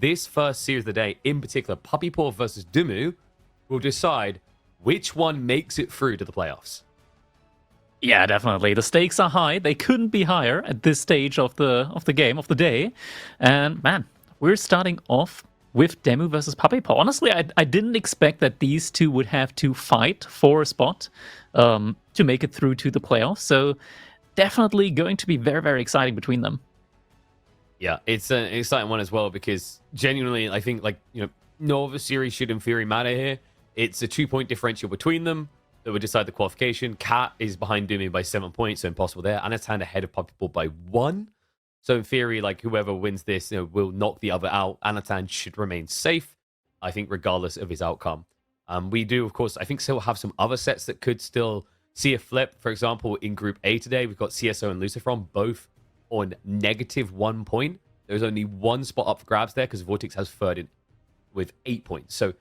this first series of the day, in particular, Puppypaw versus DeMu, will decide which one makes it through to the playoffs. Yeah, definitely. The stakes are high. They couldn't be higher at this stage of the game, of the day. And man, we're starting off with DeMu versus Puppypaw. Honestly, I didn't expect that these two would have to fight for a spot to make it through to the playoffs. So definitely going to be very, very exciting between them. Yeah, it's an exciting one as well because genuinely, I think no other series should in theory matter here. It's a 2-point differential between them that would decide the qualification. Cat is behind DeMu by 7 points, so impossible there. Anatan ahead of Puppypaw by 1. So in theory, whoever wins this will knock the other out. Anatan should remain safe, I think, regardless of his outcome. We do, of course, I think still have some other sets that could still see a flip. For example, in Group A today, we've got CSO and Luciferon both on -1 point. There's only one spot up for grabs there because Vortex has third in with 8 points. So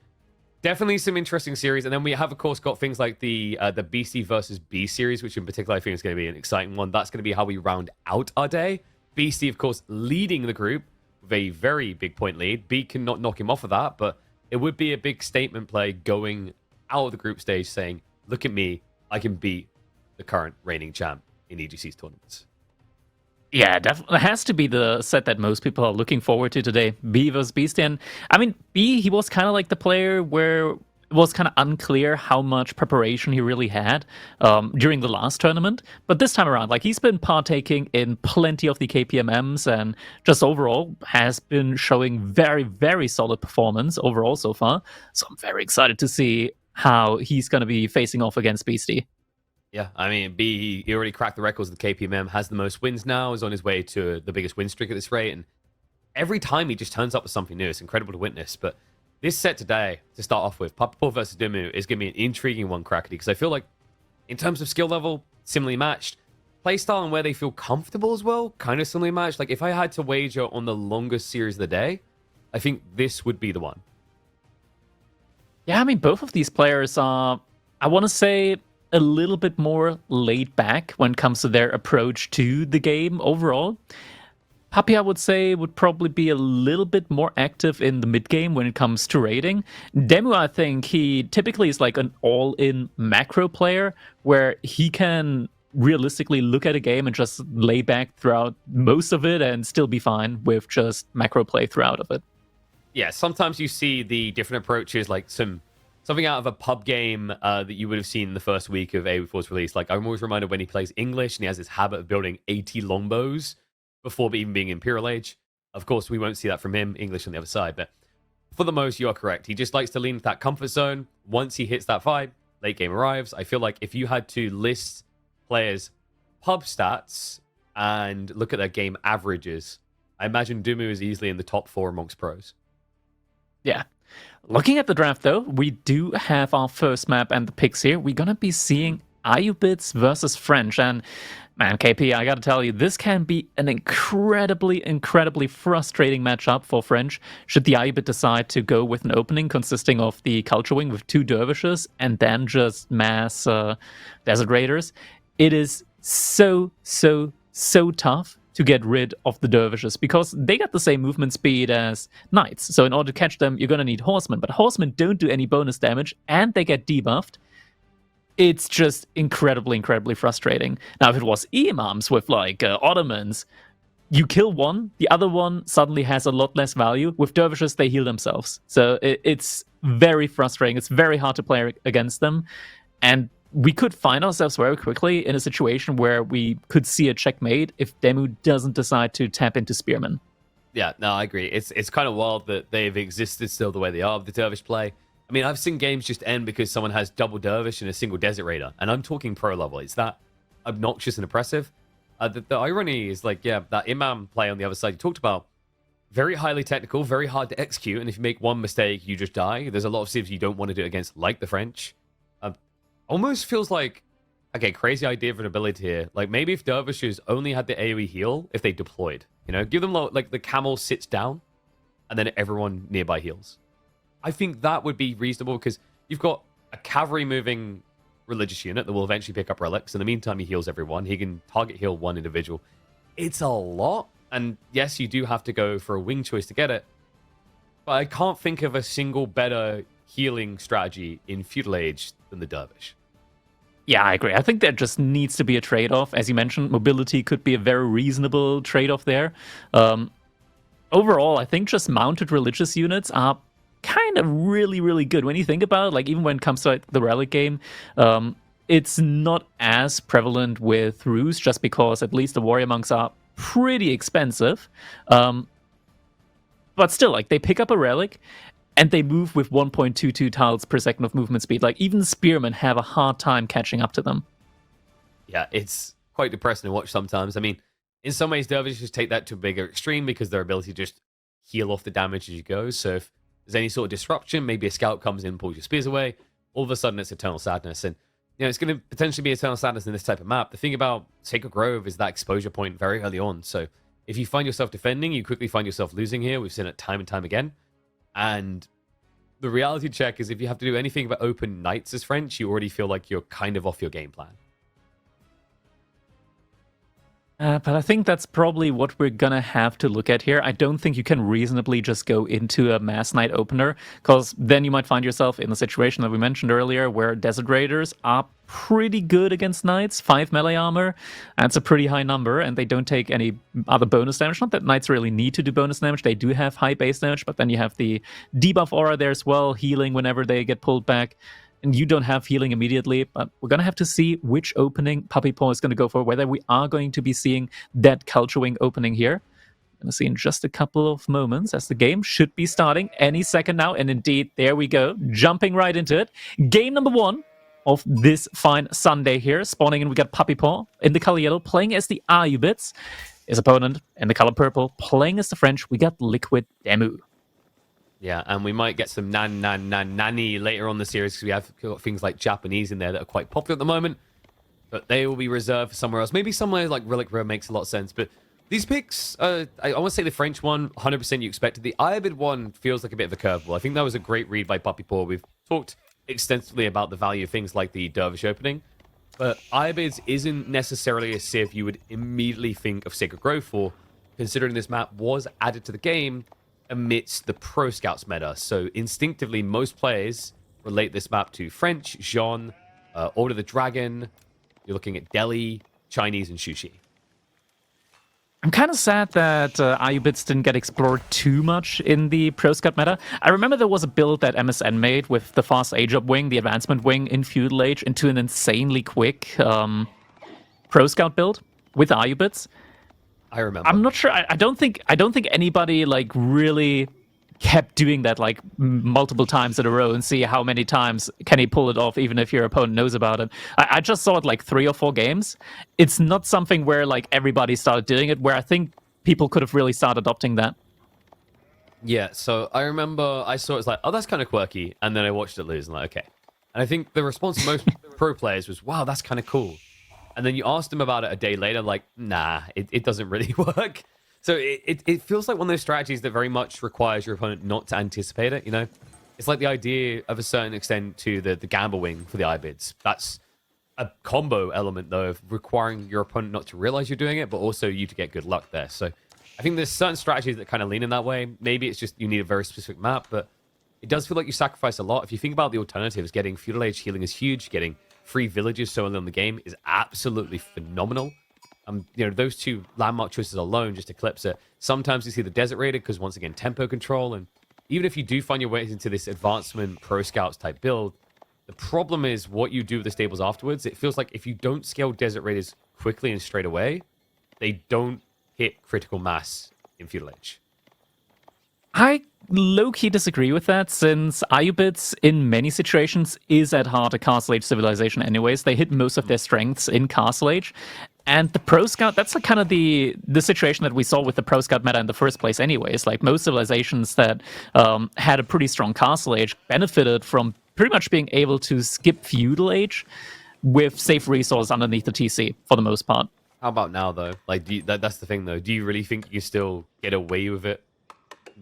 definitely some interesting series. And then we have, of course, got things like the BC versus B series, which in particular I think is going to be an exciting one. That's going to be how we round out our day. BC, of course, leading the group with a very big point lead. B cannot knock him off of that, but it would be a big statement play going out of the group stage saying, look at me, I can beat the current reigning champ in EGC's tournaments. Yeah, definitely has to be the set that most people are looking forward to today. B versus Beast. And I mean, B, he was kind of like the player where it was kind of unclear how much preparation he really had during the last tournament. But this time around, he's been partaking in plenty of the KPMMs and just overall has been showing very, very solid performance overall so far. So I'm very excited to see how he's going to be facing off against Beastie. Yeah, I mean, B, he already cracked the records of the KPMM, has the most wins now, is on his way to the biggest win streak at this rate, and every time he just turns up with something new. It's incredible to witness, but this set today, to start off with, Puppypaw versus DeMu, is going to be an intriguing one, Crackety, because I feel like, in terms of skill level, similarly matched, playstyle and where they feel comfortable as well, kind of similarly matched. If I had to wager on the longest series of the day, I think this would be the one. Yeah, I mean, both of these players are, I want to say, a little bit more laid back when it comes to their approach to the game overall. Puppy, I would say, would probably be a little bit more active in the mid game when it comes to raiding. DeMu, I think he typically is like an all-in macro player where he can realistically look at a game and just lay back throughout most of it and still be fine with just macro play throughout of it. Yeah, sometimes you see the different approaches, like something out of a pub game that you would have seen in the first week of A4's release. I'm always reminded when he plays English and he has this habit of building 80 longbows before even being Imperial Age. Of course, we won't see that from him, English on the other side, but for the most, you are correct. He just likes to lean into that comfort zone. Once he hits that vibe, late game arrives. I feel like if you had to list players' pub stats and look at their game averages, I imagine DeMu is easily in the top 4 amongst pros. Yeah. Looking at the draft, though, we do have our first map and the picks here. We're going to be seeing Ayubids versus French. And, man, KP, I got to tell you, this can be an incredibly, incredibly frustrating matchup for French should the Ayubid decide to go with an opening consisting of the Culture Wing with 2 Dervishes and then just mass Desert Raiders. It is so tough to get rid of the Dervishes because they got the same movement speed as Knights. So in order to catch them, you're going to need Horsemen. But Horsemen don't do any bonus damage and they get debuffed. It's just incredibly, incredibly frustrating. Now, if it was Imams with Ottomans, you kill one, the other one suddenly has a lot less value. With Dervishes, they heal themselves. So it's very frustrating. It's very hard to play against them. And we could find ourselves very quickly in a situation where we could see a checkmate if DeMu doesn't decide to tap into Spearmen. Yeah, no, I agree. It's kind of wild that they've existed still the way they are with the Dervish play. I mean, I've seen games just end because someone has double Dervish and a single Desert Raider, and I'm talking pro level. It's that obnoxious and oppressive. The irony is, that Imam play on the other side you talked about, very highly technical, very hard to execute, and if you make one mistake, you just die. There's a lot of civs you don't want to do it against, like the French. Almost feels like, okay, crazy idea of an ability here. Maybe if Dervishes only had the AoE heal if they deployed. Give them, the camel sits down, and then everyone nearby heals. I think that would be reasonable, because you've got a cavalry moving religious unit that will eventually pick up relics. In the meantime, he heals everyone. He can target heal one individual. It's a lot, and yes, you do have to go for a wing choice to get it. but I can't think of a single better healing strategy in Feudal Age than the Dervish. Yeah, I agree. I think there just needs to be a trade-off. As you mentioned, mobility could be a very reasonable trade-off there. Overall, I think just mounted religious units are kind of really, really good. When you think about it, like even when it comes to like, the relic game, it's not as prevalent with Ruse just because at least the warrior monks are pretty expensive. But still, like they pick up a relic and they move with 1.22 tiles per second of movement speed. Like even spearmen have a hard time catching up to them. Yeah, it's quite depressing to watch sometimes. I mean, in some ways, dervishes take that to a bigger extreme because their ability to just heal off the damage as you go. So if there's any sort of disruption, maybe a scout comes in and pulls your spears away, all of a sudden it's Eternal Sadness. And, it's going to potentially be Eternal Sadness in this type of map. The thing about Sacred Grove is that exposure point very early on. So if you find yourself defending, you quickly find yourself losing here. We've seen it time and time again. And the reality check is if you have to do anything but open knights as French, you already feel like you're kind of off your game plan. But I think that's probably what we're gonna have to look at here. I don't think you can reasonably just go into a Mass Knight opener, because then you might find yourself in the situation that we mentioned earlier, where Desert Raiders are pretty good against Knights, 5 melee armor. That's a pretty high number, and they don't take any other bonus damage. Not that Knights really need to do bonus damage, they do have high base damage, but then you have the debuff aura there as well, healing whenever they get pulled back. And you don't have healing immediately, but we're going to have to see which opening Puppypaw is going to go for, whether we are going to be seeing that Culture Wing opening here. Going to see in just a couple of moments, as the game should be starting any second now. And indeed, there we go, jumping right into it. Game number 1 of this fine Sunday here. Spawning in, we got Puppypaw in the color yellow, playing as the Ayubids. His opponent in the color purple, playing as the French, we got Liquid DeMu. Yeah, and we might get some nanny later on the series because we have got things like Japanese in there that are quite popular at the moment. But they will be reserved for somewhere else. Maybe somewhere like Relic Row makes a lot of sense. But these picks, I want to say the French one, 100% you expected. The Ayubid one feels like a bit of a curveball. I think that was a great read by Puppypaw. We've talked extensively about the value of things like the Dervish opening. But Ayubids isn't necessarily a civ you would immediately think of Sacred Grove for, considering this map was added to the game amidst the Pro Scouts meta. So instinctively, most players relate this map to French, Jean, Order of the Dragon. You're looking at Delhi, Chinese, and Shushi. I'm kind of sad that Ayubids didn't get explored too much in the Pro Scout meta. I remember there was a build that MSN made with the fast age-up wing, the advancement wing in Feudal Age, into an insanely quick Pro Scout build with Ayubids. I remember. I'm not sure. I don't think anybody like really kept doing that like multiple times in a row and see how many times can he pull it off, even if your opponent knows about it. I just saw it like 3 or 4 games. It's not something where like everybody started doing it, where I think people could have really started adopting that. Yeah, so I remember I saw it, it's like, oh, that's kind of quirky, and then I watched it lose, and like, okay. And I think the response from most pro players was, wow, that's kind of cool. And then you asked them about it a day later, like, nah, it doesn't really work. So it feels like one of those strategies that very much requires your opponent not to anticipate it, It's like the idea of a certain extent to the gamble wing for the Ayubids. That's a combo element, though, of requiring your opponent not to realize you're doing it, but also you to get good luck there. So I think there's certain strategies that kind of lean in that way. Maybe it's just you need a very specific map, but it does feel like you sacrifice a lot. If you think about the alternatives, getting Feudal Age healing is huge, getting free villages so early in the game is absolutely phenomenal. Those 2 landmark choices alone just eclipse it. Sometimes you see the Desert Raider because, once again, tempo control. And even if you do find your way into this advancement Pro Scouts type build, the problem is what you do with the stables afterwards. It feels like if you don't scale Desert Raiders quickly and straight away, they don't hit critical mass in Feudal Age. I low-key disagree with that, since Ayubids in many situations is at heart a Castle Age civilization anyways. They hit most of their strengths in Castle Age. And the Pro Scout, that's like kind of the situation that we saw with the Pro Scout meta in the first place anyways. Like most civilizations that had a pretty strong Castle Age benefited from pretty much being able to skip Feudal Age with safe resources underneath the TC for the most part. How about now, though? Like, that's the thing, though. Do you really think you still get away with it?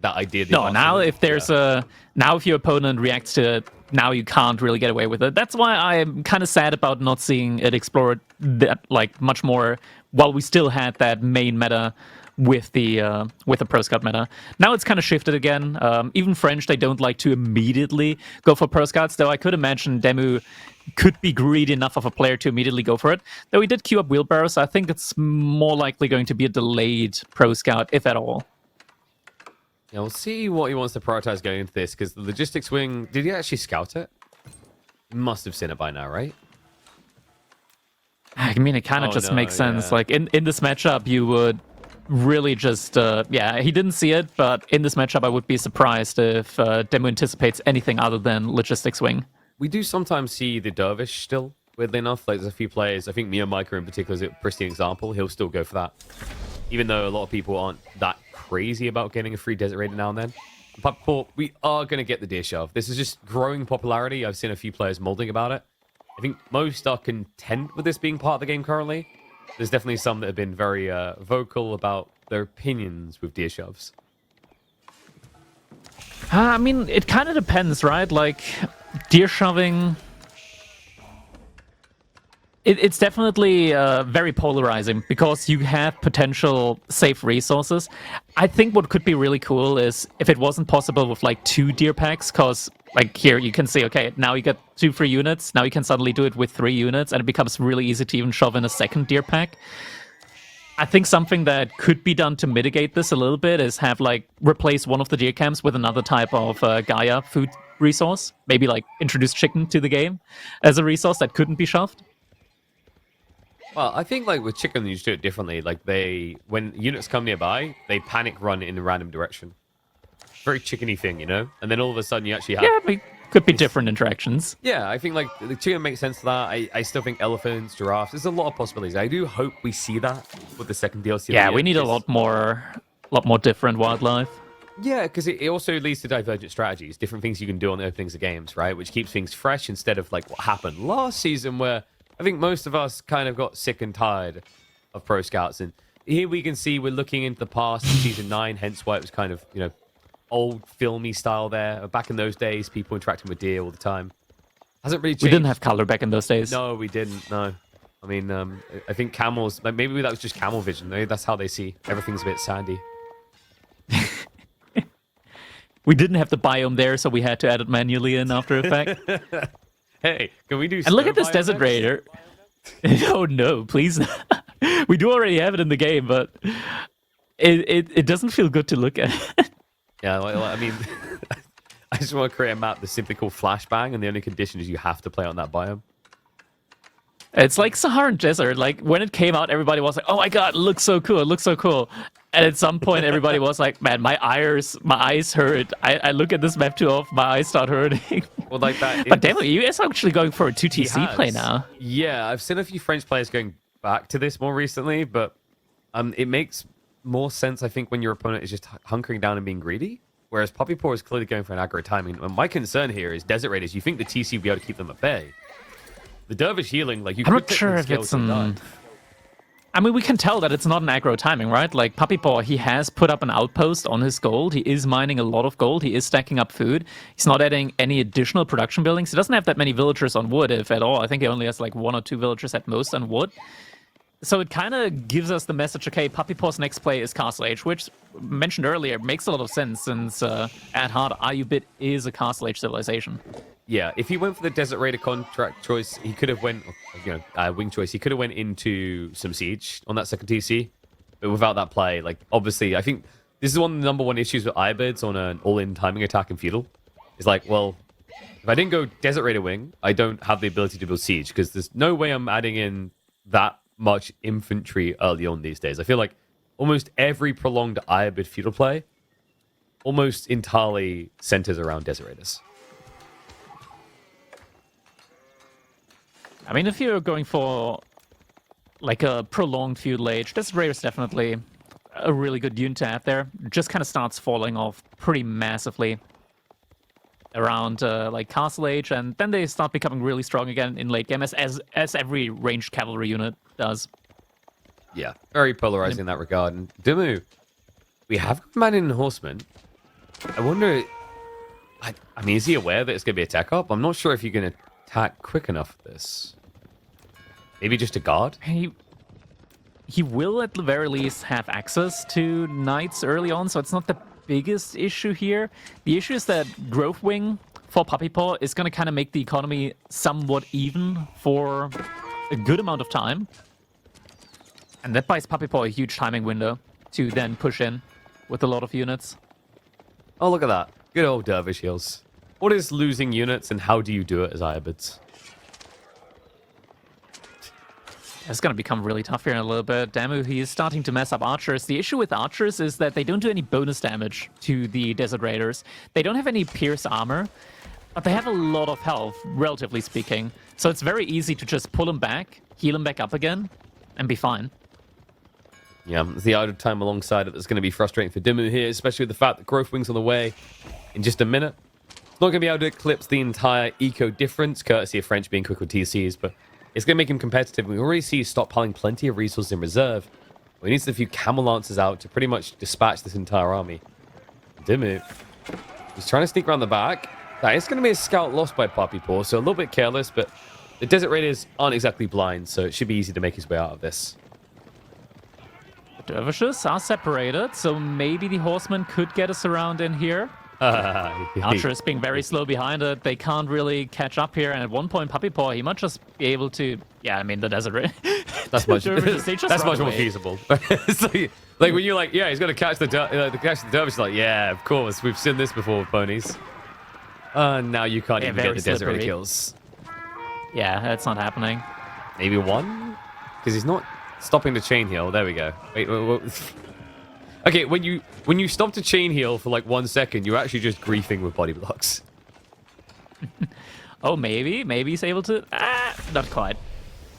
That idea. No, now if there's now if your opponent reacts to it, now you can't really get away with it. That's why I'm kind of sad about not seeing it explored that like much more while we still had that main meta with the Pro Scout meta. Now it's kind of shifted again. Even French, they don't like to immediately go for Pro Scouts, though I could imagine DeMu could be greedy enough of a player to immediately go for it. Though he did queue up Wheelbarrow, so I think it's more likely going to be a delayed Pro Scout, if at all. Yeah, we'll see what he wants to prioritize going into this, because the logistics wing, did he actually scout it? He must have seen it by now, right? I mean, it kind of just makes sense. Yeah. Like, in this matchup, you would really just... yeah, he didn't see it, but in this matchup, I would be surprised if DeMu anticipates anything other than logistics wing. We do sometimes see the Dervish still, weirdly enough. Like, there's a few players, I think Mio Micah in particular is a pristine example. He'll still go for that. Even though a lot of people aren't that crazy about getting a free Desert Raider now and then. Puppypaw, we are going to get the Deer Shove. This is just growing popularity. I've seen a few players molding about it. I think most are content with this being part of the game currently. There's definitely some that have been very vocal about their opinions with Deer Shoves. I mean, it kind of depends, right? Like, deer shoving... It's definitely very polarizing because you have potential safe resources. I think what could be really cool is if it wasn't possible with like 2 deer packs, because like here you can see, okay, now you get 2 free units. Now you can suddenly do it with 3 units, and it becomes really easy to even shove in a second deer pack. I think something that could be done to mitigate this a little bit is have like replace one of the deer camps with another type of Gaia food resource. Maybe like introduce chicken to the game as a resource that couldn't be shoved. Well, I think like with chicken, you just do it differently. Like when units come nearby, they panic run in a random direction. Very chickeny thing, you know? And then all of a sudden you actually have... Yeah, but could be different interactions. Yeah, I think like the chicken makes sense to that. I still think elephants, giraffes, there's a lot of possibilities. I do hope we see that with the second DLC. Yeah, we need a lot more different wildlife. Yeah, because it also leads to divergent strategies, different things you can do on the openings of games, right? Which keeps things fresh instead of like what happened last season where I think most of us kind of got sick and tired of Pro Scouts. And here we can see we're looking into the past, season 9, hence why it was kind of, you know, old filmy style there. Back in those days, people interacting with deer all the time. Hasn't really changed. We didn't have color back in those days. No, we didn't, no. I mean, I think camels, like maybe that was just camel vision. Maybe that's how they see. Everything's a bit sandy. We didn't have the biome there, so we had to add it manually in After Effects. Hey, can we do... And look at this Desert Raider. Oh no, please. We do already have it in the game, but it doesn't feel good to look at. Yeah, well, I mean, I just want to create a map that's simply called Flashbang, and the only condition is you have to play on that biome. It's like Saharan Desert. Like, when it came out, everybody was like, oh my god, it looks so cool, it looks so cool. And at some point, everybody was like, man, my eyes hurt. I look at this map too often, my eyes start hurting. Well, like that. But damn it, you guys are actually going for a 2TC play now. Yeah, I've seen a few French players going back to this more recently, but it makes more sense, I think, when your opponent is just hunkering down and being greedy. Whereas Puppypaw is clearly going for an aggro timing. And my concern here is Desert Raiders. You think the TC will be able to keep them at bay. The Dervish healing, like, you I'm could not sure if it's an... I mean, we can tell that it's not an aggro timing, right? Like, Puppypaw, he has put up an outpost on his gold. He is mining a lot of gold. He is stacking up food. He's not adding any additional production buildings. He doesn't have that many villagers on wood, if at all. I think he only has, like, 1 or 2 villagers at most on wood. So it kind of gives us the message, okay, Puppypaw's next play is Castle Age, which, mentioned earlier, makes a lot of sense since, at heart, Ayubit is a Castle Age civilization. Yeah, if he went for the Desert Raider contract choice, he could have went, wing choice, he could have went into some Siege on that second TC. But without that play, like, obviously, I think this is one of the #1 issues with Ibids on an all-in timing attack in Feudal. It's like, well, if I didn't go Desert Raider wing, I don't have the ability to build Siege, because there's no way I'm adding in that much infantry early on these days. I feel like almost every prolonged Ibid Feudal play almost entirely centers around Desert Raiders. I mean, if you're going for like a prolonged feudal age, Desert Raider is definitely a really good unit to have there. Just kind of starts falling off pretty massively around like Castle Age, and then they start becoming really strong again in late game, as every ranged cavalry unit does. Yeah, very polarizing in that regard. And DeMu, we have Man in Horseman. I wonder, I mean, is he aware that it's going to be a tech up? I'm not sure if you're going to attack quick enough for this. Maybe just a guard? he will at the very least have access to knights early on, so it's not the biggest issue here. The issue is that Growth Wing for Puppypaw is going to kind of make the economy somewhat even for a good amount of time. And that buys Puppypaw a huge timing window to then push in with a lot of units. Oh, look at that. Good old Dervish Hills. What is losing units and how do you do it as Iabids? It's going to become really tough here in a little bit. DeMu, he is starting to mess up archers. The issue with archers is that they don't do any bonus damage to the Desert Raiders. They don't have any pierce armor, but they have a lot of health, relatively speaking. So it's very easy to just pull them back, heal them back up again, and be fine. Yeah, it's the idle time alongside it that's going to be frustrating for DeMu here, especially with the fact that Growth Wing's on the way in just a minute. It's not going to be able to eclipse the entire eco difference, courtesy of French being quick with TCs, but it's going to make him competitive. We already see he's stockpiling plenty of resources in reserve. He needs a few camel lancers out to pretty much dispatch this entire army. DeMu, he's trying to sneak around the back. That is going to be a scout lost by Puppypaw, so a little bit careless, but the Desert Raiders aren't exactly blind, so it should be easy to make his way out of this. The dervishes are separated, so maybe the horsemen could get us around in here. Archers being very slow behind it. They can't really catch up here. And at one point, Puppypaw, he might just be able to... Yeah, I mean, the Desert Raiders. That's much, that's much more feasible. It's like when you're like, yeah, he's going to catch the dervish. Like, yeah, of course. We've seen this before with ponies. Now you can't even get the Desert Raider kills. Yeah, that's not happening. Maybe one? Because he's not stopping the chain heal. There we go. Wait. Okay, when you stop to chain heal for like 1 second, you're actually just griefing with body blocks. Oh, maybe he's able to... not quite.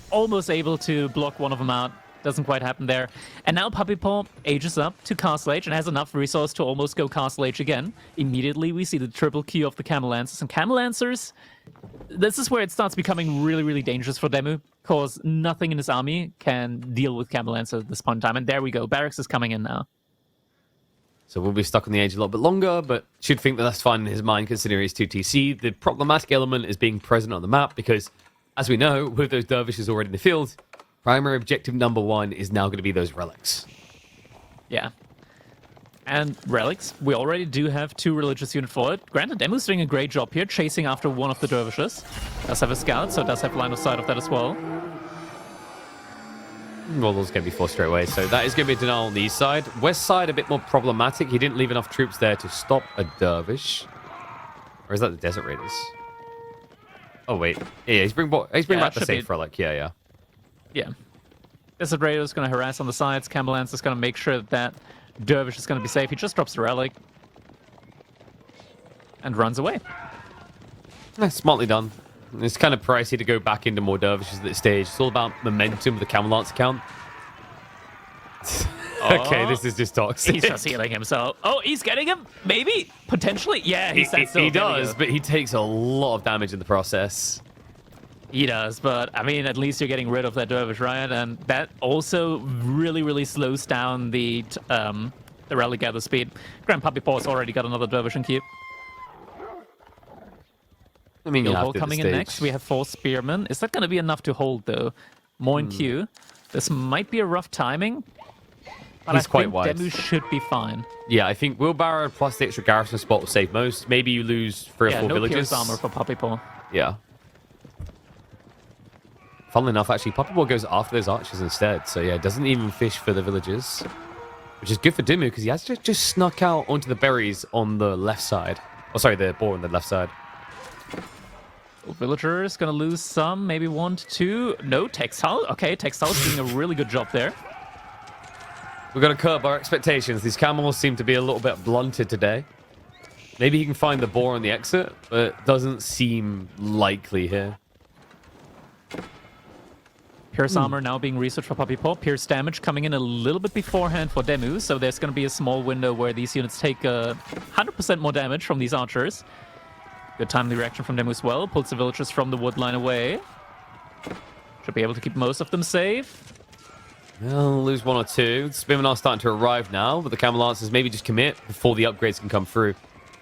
Almost able to block one of them out. Doesn't quite happen there. And now Puppypaw ages up to Castle Age and has enough resource to almost go Castle Age again. Immediately, we see the triple Q of the Camel Lancers. And Camel Lancers, this is where it starts becoming really, really dangerous for DeMu, because nothing in his army can deal with Camel Lancers at this point in time. And there we go. Barracks is coming in now. So we'll be stuck on the edge a little bit longer, but should think that that's fine in his mind considering he's 2TC. The problematic element is being present on the map because, as we know, with those dervishes already in the field, primary objective number 1 is now going to be those relics. Yeah. And relics, we already do have 2 religious units for it. Granted, DeMu's doing a great job here, chasing after one of the dervishes. Does have a scout, so does have line of sight of that as well. Well, those going to be forced straight away, so that is going to be a denial on the east side. West side, a bit more problematic. He didn't leave enough troops there to stop a dervish. Or is that the Desert Raiders? Oh, wait. Yeah, he's bringing back the safe relic. Yeah. Desert Raider is going to harass on the sides. Camel Lance is going to make sure that dervish is going to be safe. He just drops the relic and runs away. Smartly done. It's kind of pricey to go back into more dervishes at this stage. It's all about momentum with the Camel Lance account. Okay, this is just toxic. He's just healing himself. Oh, he's getting him? Maybe? Potentially? Yeah, he does, but he takes a lot of damage in the process. He does, but I mean, at least you're getting rid of that dervish, right? And that also really, really slows down the rally gather speed. Grand Puppypaw's already got another dervish in queue. I mean, coming in next. We have 4 spearmen. Is that going to be enough to hold, though? More in queue. This might be a rough timing. But He's I quite think wide. DeMu should be fine. Yeah, I think wheelbarrow plus the extra garrison spot will save most. Maybe you lose 3 or 4 no villages. pierce armor for Puppypaw. Yeah. Funnily enough, actually, Puppypaw goes after those archers instead. So yeah, doesn't even fish for the villages. Which is good for DeMu because he has just snuck out onto the berries on the left side. Oh, sorry, the boar on the left side. Villagers gonna lose some, maybe 1 to 2. No, Textile. Okay, Textile's doing a really good job there. We've got to curb our expectations. These camels seem to be a little bit blunted today. Maybe he can find the boar on the exit, but it doesn't seem likely here. Pierce armor now being researched for Puppypaw. Pierce damage coming in a little bit beforehand for DeMu, so there's going to be a small window where these units take 100% more damage from these archers. Good timely reaction from DeMu as well. Pulls the villagers from the wood line away. Should be able to keep most of them safe. Well, lose 1 or 2. The spearmen are starting to arrive now, but the Camel Lancers maybe just commit before the upgrades can come through.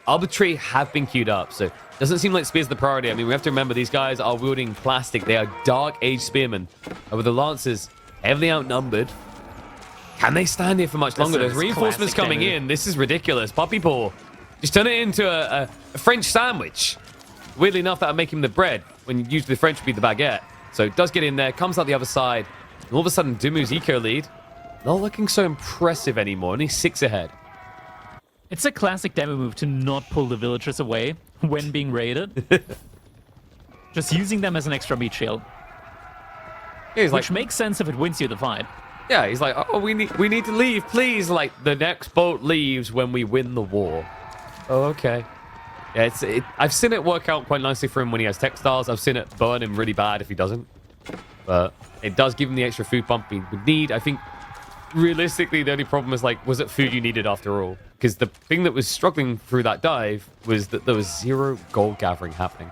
Arbitrary have been queued up, so doesn't seem like spear's the priority. I mean, we have to remember these guys are wielding plastic. They are Dark Age spearmen. And with the Lancers heavily outnumbered, Can they stand here for much longer? There's is reinforcements classic coming Demu. in. This is ridiculous. Puppypaw, just turn it into a French sandwich. Weirdly enough, that would make him the bread, when usually the French would be the baguette. So it does get in there, comes out the other side. And all of a sudden, DeMu's eco lead, not looking so impressive anymore. Only 6 ahead. It's a classic DeMu move to not pull the villagers away when being raided. Just using them as an extra meat shield. Yeah, Which makes sense if it wins you the fight. Yeah, he's like, oh, we need to leave, please. Like, the next boat leaves when we win the war. Oh, okay. Yeah, I've seen it work out quite nicely for him when he has textiles. I've seen it burn him really bad if he doesn't. But it does give him the extra food bump he would need. I think, realistically, the only problem is, like, was it food you needed after all? Because the thing that was struggling through that dive was that there was 0 gold gathering happening.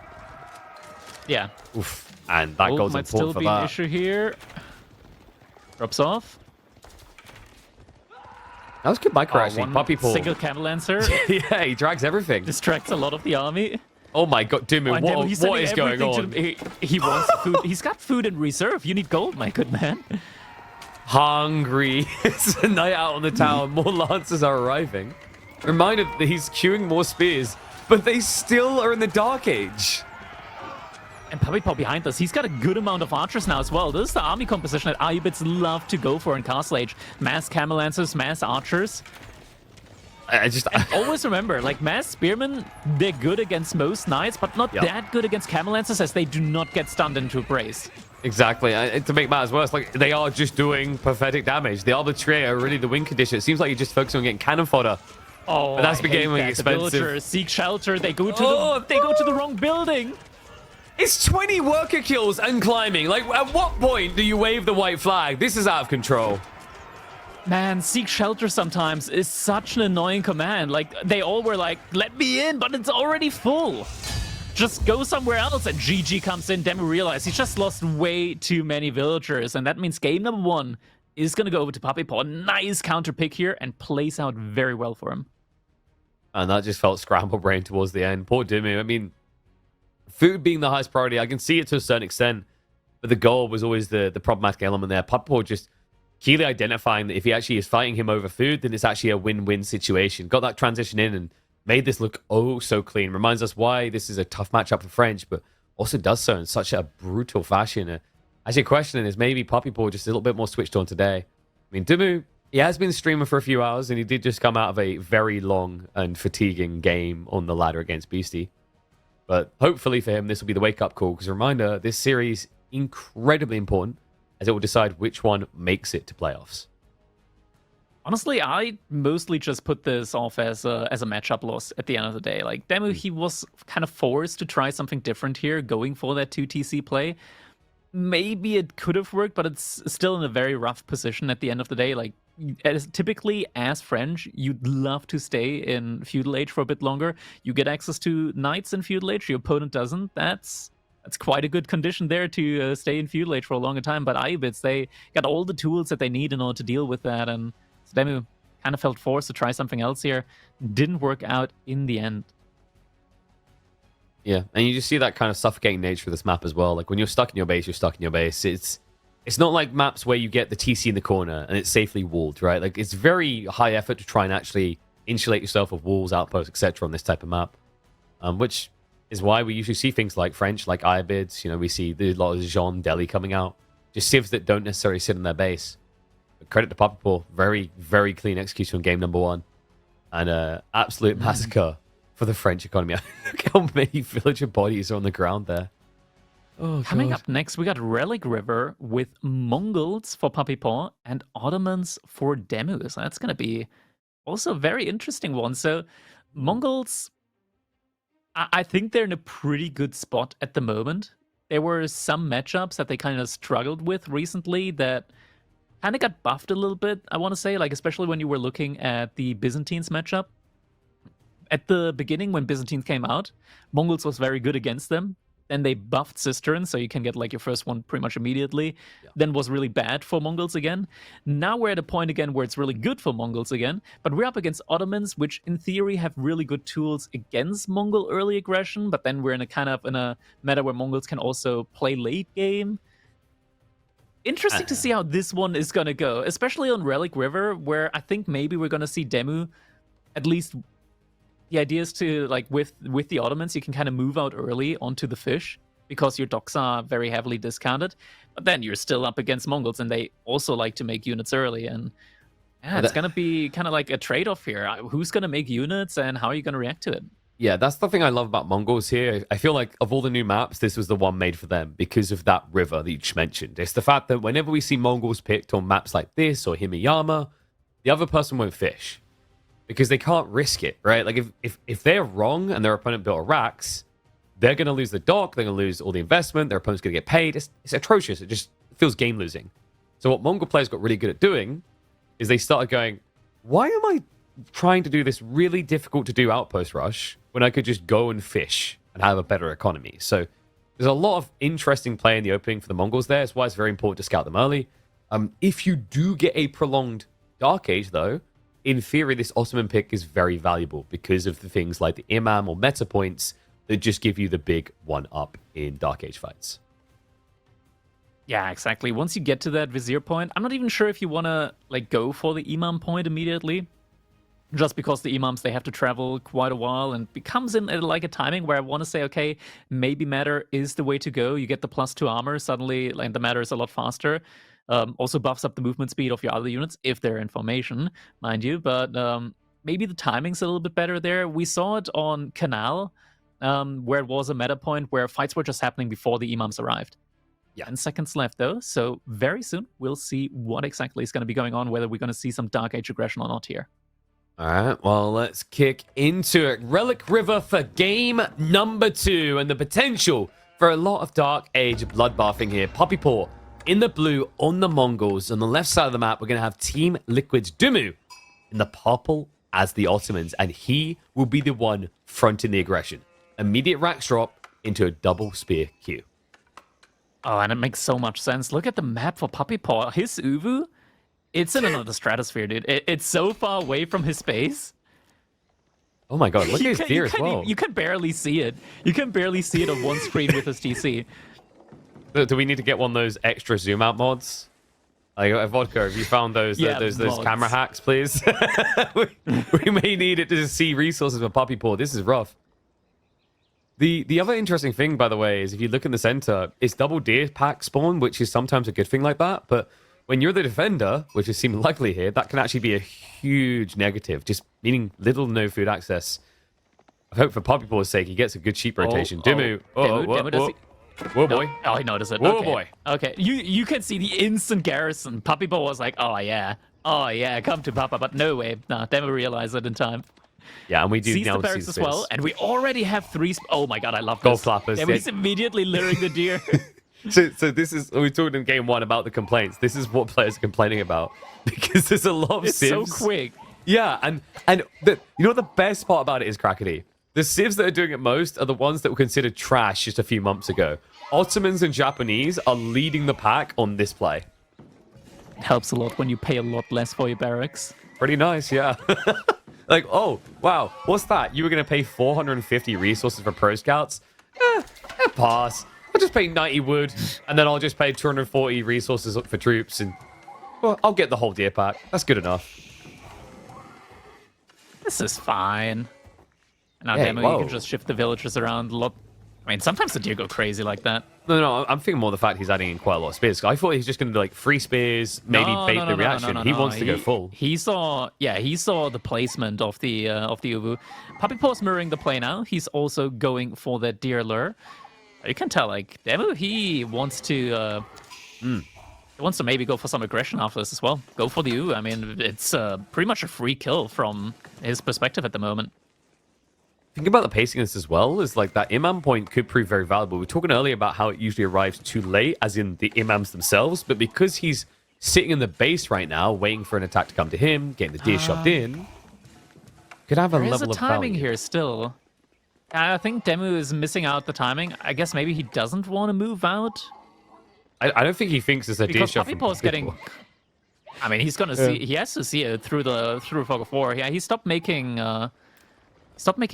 Yeah. Oof. And that gold's might still important for be that. an issue here. Drops off. That was good micro, actually. One Puppypaw. single camel lancer Yeah, he drags everything. distracts a lot of the army. Oh my god, DeMu, And Demu, he's what sending is going everything on? he wants food. He's got food in reserve. You need gold, my good man. Hungry. It's a night out on the town. More lancers are arriving. Reminded that he's queuing more spears, but they still are in the Dark Age. And Puppypaw behind us, he's got a good amount of archers now as well. This is the army composition that Ayubids love to go for in Castle Age. Mass camel lancers, mass archers. And always remember, like, mass spearmen, they're good against most knights, but not that good against camel lancers, as they do not get stunned into a brace. Exactly. To make matters worse, like, they are just doing pathetic damage. The arbitrator are really the win condition. It seems like you're just focusing on getting cannon fodder. Oh, but that's becoming that. expensive. The villagers seek shelter. They go to they go to the wrong building. It's 20 worker kills and climbing. Like, at what point do you wave the white flag? This is out of control. Man, seek shelter sometimes is such an annoying command. Like, they all were like, let me in, but it's already full. Just go somewhere else. And GG comes in. DeMu realized he's just lost way too many villagers. And that means game number 1 is going to go over to Puppypaw. Nice counter pick here and plays out very well for him. And that just felt scramble brain towards the end. Poor DeMu. I mean, food being the highest priority, I can see it to a certain extent. But the goal was always the problematic element there. Puppypaw just keenly identifying that if he actually is fighting him over food, then it's actually a win-win situation. Got that transition in and made this look oh so clean. Reminds us why this is a tough matchup for French, but also does so in such a brutal fashion. Actually, questioning is maybe Puppypaw just a little bit more switched on today. I mean, DeMu, he has been streaming for a few hours, and he did just come out of a very long and fatiguing game on the ladder against Beastie. But hopefully for him, this will be the wake-up call, because reminder, this series incredibly important, as it will decide which one makes it to playoffs. Honestly, I mostly just put this off as a matchup loss at the end of the day. Like, DeMu, he was kind of forced to try something different here, going for that 2TC play. Maybe it could have worked, but it's still in a very rough position at the end of the day. Like, typically, as French, you'd love to stay in Feudal Age for a bit longer. You get access to knights in Feudal Age, your opponent doesn't. That's quite a good condition there to stay in Feudal Age for a longer time. But Ayubids, they got all the tools that they need in order to deal with that. And DeMu kind of felt forced to try something else here. Didn't work out in the end. Yeah, and you just see that kind of suffocating nature of this map as well. Like, when you're stuck in your base, you're stuck in your base. It's not like maps where you get the TC in the corner and it's safely walled, right? Like, it's very high effort to try and actually insulate yourself of walls, outposts, etc. on this type of map. Which is why we usually see things like French, like Ayubids. You know, we see a lot of Jean Delhi coming out. Just civs that don't necessarily sit in their base. But credit to Puppypaw. Very, very clean execution on game number 1. And absolute massacre for the French economy. Look how many villager bodies are on the ground there. Oh, Coming up next, we got Relic River with Mongols for Puppypaw and Ottomans for DeMu. So that's going to be also a very interesting one. So Mongols, I think they're in a pretty good spot at the moment. There were some matchups that they kind of struggled with recently that kind of got buffed a little bit, I want to say, like especially when you were looking at the Byzantines matchup. At the beginning, when Byzantines came out, Mongols was very good against them. Then they buffed Cistern, so you can get like your first one pretty much immediately. Yeah. Then was really bad for Mongols again. Now we're at a point again where it's really good for Mongols again. But we're up against Ottomans, which in theory have really good tools against Mongol early aggression. But then we're in a meta where Mongols can also play late game. Interesting to see how this one is going to go, especially on Relic River, where I think maybe we're going to see DeMu. At least the idea is to, like, with the Ottomans, you can kind of move out early onto the fish because your docks are very heavily discounted. But then you're still up against Mongols, and they also like to make units early. And yeah, it's going to be kind of like a trade-off here. Who's going to make units, and how are you going to react to it? Yeah, that's the thing I love about Mongols here. I feel like of all the new maps, this was the one made for them because of that river that you just mentioned. It's the fact that whenever we see Mongols picked on maps like this or Himiyama, the other person won't fish because they can't risk it, right? Like if they're wrong and their opponent built a racks, they're going to lose the dock, they're going to lose all the investment, their opponent's going to get paid. It's atrocious. It just feels game losing. So what Mongol players got really good at doing is they started going, why am I trying to do this really difficult to do outpost rush when I could just go and fish and have a better economy? So there's a lot of interesting play in the opening for the Mongols there. That's why it's very important to scout them early. If you do get a prolonged Dark Age, though, in theory, this Ottoman pick is very valuable because of the things like the Imam or meta points that just give you the big one-up in Dark Age fights. Yeah, exactly. Once you get to that Vizier point, I'm not even sure if you want to like go for the Imam point immediately. Just because the Imams, they have to travel quite a while, and becomes in like a timing where I want to say, okay, maybe Matter is the way to go. You get the +2 armor, suddenly like the Matter is a lot faster. Also buffs up the movement speed of your other units, if they're in formation, mind you. But maybe the timing's a little bit better there. We saw it on Canal, where it was a meta point where fights were just happening before the Imams arrived. Yeah. 10 seconds left, though, so very soon we'll see what exactly is going to be going on, whether we're going to see some Dark Age aggression or not here. All right, well, let's kick into it. Relic River for game number 2, and the potential for a lot of Dark Age bloodbathing here. Puppypaw in the blue on the Mongols. On the left side of the map, we're going to have Team Liquid's DeMu in the purple as the Ottomans, and he will be the one fronting the aggression. Immediate racks drop into a double spear queue. Oh, and it makes so much sense. Look at the map for Puppypaw. His Uvu, it's in another stratosphere, dude. It's so far away from his base. Oh my god, look at his deer as well. You can barely see it. You can barely see it on one screen with his TC. Do we need to get one of those extra zoom out mods? Like, Vodka, have you found those those camera hacks, please? we may need it to see resources for Puppypaw. This is rough. The other interesting thing, by the way, is if you look in the center, it's double deer pack spawn, which is sometimes a good thing like that, but when you're the defender, which is seeming likely here, that can actually be a huge negative, just meaning little to no food access. I hope for Puppypaw's sake, he gets a good sheep rotation. DeMu. Whoa, boy. Oh, he noticed it. Whoa, okay. boy. Okay, you can see the instant garrison. Puppypaw was like, oh yeah, come to Papa, but no way. Nah, never realized it in time. Yeah, and we do Sees now the barracks see as well, and we already have 3... Oh my god, I love this. Gold flappers. Yeah, he's immediately luring the deer. So this is, we talked in game 1 about the complaints. This is what players are complaining about because there's a lot of it's civs. So quick. Yeah, and you know what the best part about it is, Crackety? The civs that are doing it most are the ones that were considered trash just a few months ago. Ottomans and Japanese are leading the pack on this play. It helps a lot when you pay a lot less for your barracks. Pretty nice, yeah. Like, oh, wow, what's that? You were going to pay 450 resources for pro scouts? Pass. I'll just pay 90 wood, and then I'll just pay 240 resources for troops, and well, I'll get the whole deer pack. That's good enough. This is fine. And now, Hey, DeMu, you can just shift the villagers around a lot. I mean, sometimes the deer go crazy like that. No, I'm thinking more the fact he's adding in quite a lot of spears. I thought he was just going to do like free spears, maybe bait the reaction. He wants to go full. He saw the placement of the Uvu. Puppypaw's mirroring the play now. He's also going for that deer lure. You can tell, like, DeMu, he wants to maybe go for some aggression after this as well. Go for the Uvu. I mean, it's pretty much a free kill from his perspective at the moment. Think about the pacing of this as well, is like that Imam point could prove very valuable. We were talking earlier about how it usually arrives too late, as in the Imams themselves, but because he's sitting in the base right now, waiting for an attack to come to him, getting the deer shoved in, could have a level of value. There's a timing here still. I think DeMu is missing out the timing. I guess maybe he doesn't want to move out. I don't think he thinks it's a deer shove from Puppypaw's getting... I mean, he's gonna see. He has to see it through Fog of War. Yeah, he stopped making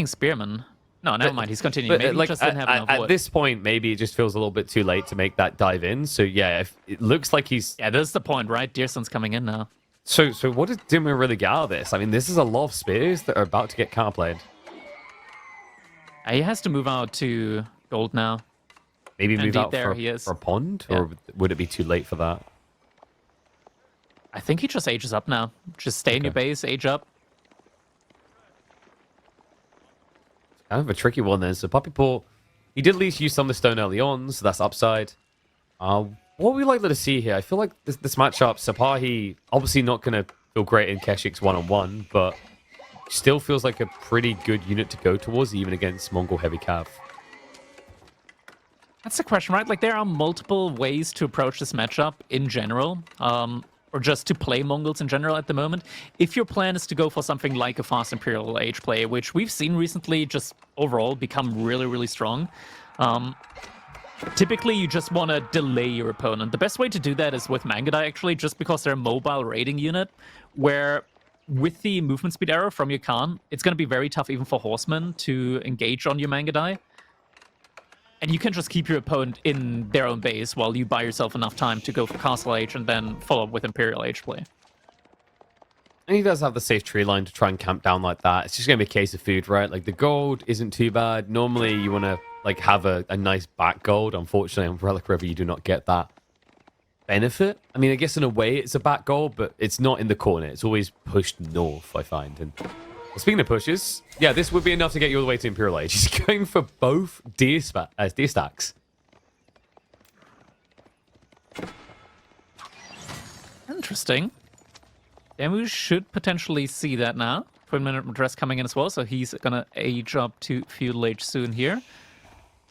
spearmen. No, never mind. He's continuing. Maybe he just didn't have enough wood. At this point, maybe it just feels a little bit too late to make that dive in. So yeah, it looks like he's... Yeah, that's the point, right? Deerson's coming in now. So what does DeMu really get out of this? I mean, this is a lot of spears that are about to get counterplayed. He has to move out to gold now. Maybe move Indeed, out there for, he is. for a pond? Yeah. Or would it be too late for that? I think he just ages up now. Just stay in your base, age up. Kind of a tricky one then. So Puppypaw, he did at least use some of the stone early on, so that's upside. What would we likely to see here? I feel like this matchup, Sapahi, obviously not going to feel great in Keshik's one-on-one, but still feels like a pretty good unit to go towards, even against Mongol heavy cav. That's the question, right? Like, there are multiple ways to approach this matchup in general, or just to play Mongols in general at the moment. If your plan is to go for something like a fast Imperial Age play, which we've seen recently just overall become really, really strong, typically you just want to delay your opponent. The best way to do that is with Mangudai, actually, just because they're a mobile raiding unit, where with the movement speed arrow from your Khan, it's going to be very tough even for horsemen to engage on your Mangudai. And you can just keep your opponent in their own base while you buy yourself enough time to go for Castle Age and then follow up with Imperial Age play. And he does have the safe tree line to try and camp down like that. It's just going to be a case of food, right? Like, the gold isn't too bad. Normally, you want to, like, have a nice back gold. Unfortunately, on Relic River, you do not get that benefit. I mean, I guess in a way, it's a back gold, but it's not in the corner. It's always pushed north, I find. And speaking of pushes, yeah, this would be enough to get you all the way to Imperial Age. He's going for both deer stacks. Interesting. DeMu should potentially see that now. Twin Minute Address coming in as well, so he's going to age up to Feudal Age soon here.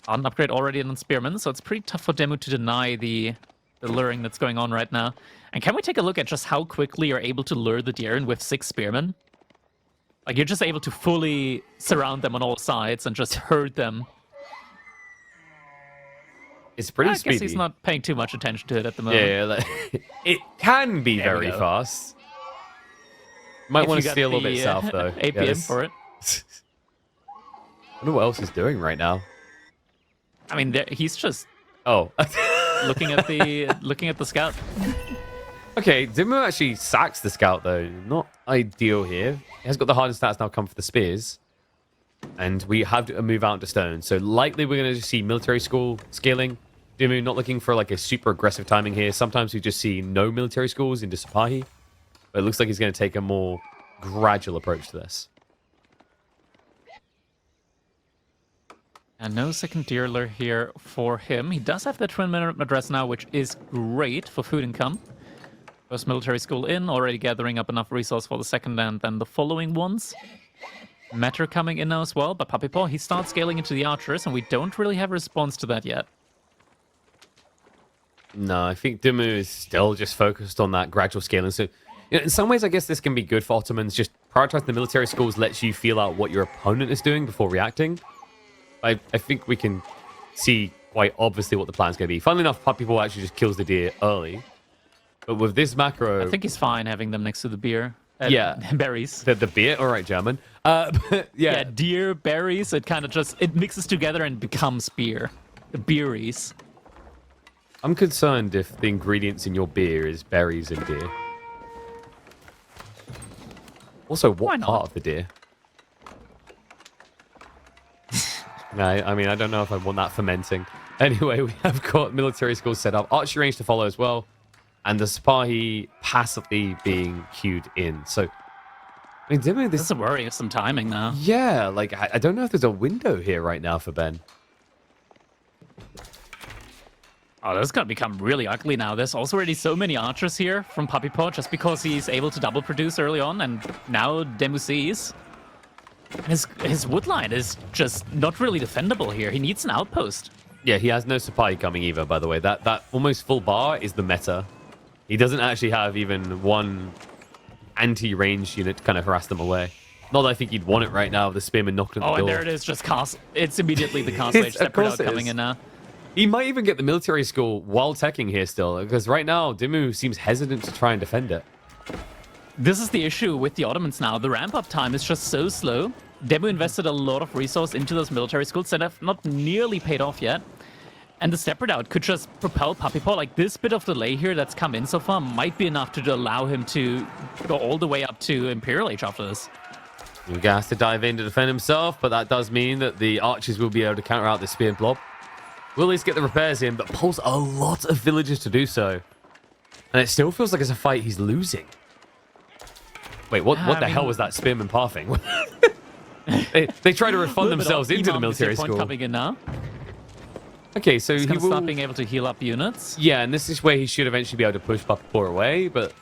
On an upgrade already on Spearman, so it's pretty tough for DeMu to deny the luring that's going on right now. And can we take a look at just how quickly you're able to lure the deer in with 6 Spearmen? Like, you're just able to fully surround them on all sides and just herd them. It's pretty speedy. I guess he's not paying too much attention to it at the moment. Yeah, like, it can be very fast. Might want to steal a little bit south, though. APM for it. I wonder what else he's doing right now. I mean, he's just looking at the scout. Okay, DeMu actually sacks the scout, though. Not ideal here. He has got the hardened stats now come for the spears. And we have to move out to stone. So likely we're going to see military school scaling. DeMu not looking for like a super aggressive timing here. Sometimes we just see no military schools into Sapahi. But it looks like he's going to take a more gradual approach to this. And no second dealer here for him. He does have the Twin Minute Address now, which is great for food income. First military school in, already gathering up enough resource for the second and then the following ones. Matter coming in now as well, but Puppypaw, he starts scaling into the archers, and we don't really have a response to that yet. No, I think DeMu is still just focused on that gradual scaling. So, you know, in some ways, I guess this can be good for Ottomans. Just prioritizing the military schools lets you feel out what your opponent is doing before reacting. I think we can see quite obviously what the plan's going to be. Funnily enough, Puppypaw actually just kills the deer early. But with this macro... I think he's fine having them next to the beer. Berries. The beer? All right, German. Yeah, deer, berries, it kind of just... It mixes together and becomes beer. The beeries. I'm concerned if the ingredients in your beer is berries and deer. Also, what part of the deer? No, I mean, I don't know if I want that fermenting. Anyway, we have got military schools set up. Archery range to follow as well. And the Sapahi passively being queued in. So, I mean, DeMu, this is a worry of some timing now. Yeah, like, I don't know if there's a window here right now for Ben. Oh, this is going to become really ugly now. There's also already so many archers here from Puppypaw just because he's able to double produce early on, and now DeMu sees. And his woodline is just not really defendable here. He needs an outpost. Yeah, he has no Sapahi coming either, by the way. That almost full bar is the meta. He doesn't actually have even one anti-range unit to kind of harass them away. Not that I think he'd want it right now, the Spearman knocking at the door. Oh, and there it is, just cast. It's immediately the Castle Age separate out coming in now. He might even get the military school while teching here still, because right now, DeMu seems hesitant to try and defend it. This is the issue with the Ottomans now. The ramp-up time is just so slow. DeMu invested a lot of resource into those military schools that have not nearly paid off yet. And the step out could just propel Puppypaw. Like, this bit of delay here that's come in so far might be enough to allow him to go all the way up to Imperial Age after this. He has to dive in to defend himself, but that does mean that the archers will be able to counter out the spear blob. Will at least get the repairs in, but pulls a lot of villagers to do so. And it still feels like it's a fight he's losing. Wait, what the hell was that spearman pathing? they try to refund themselves into the military school. Coming in now. Okay, so He's he will start being able to heal up units. Yeah, and this is where he should eventually be able to push Puppypaw away, but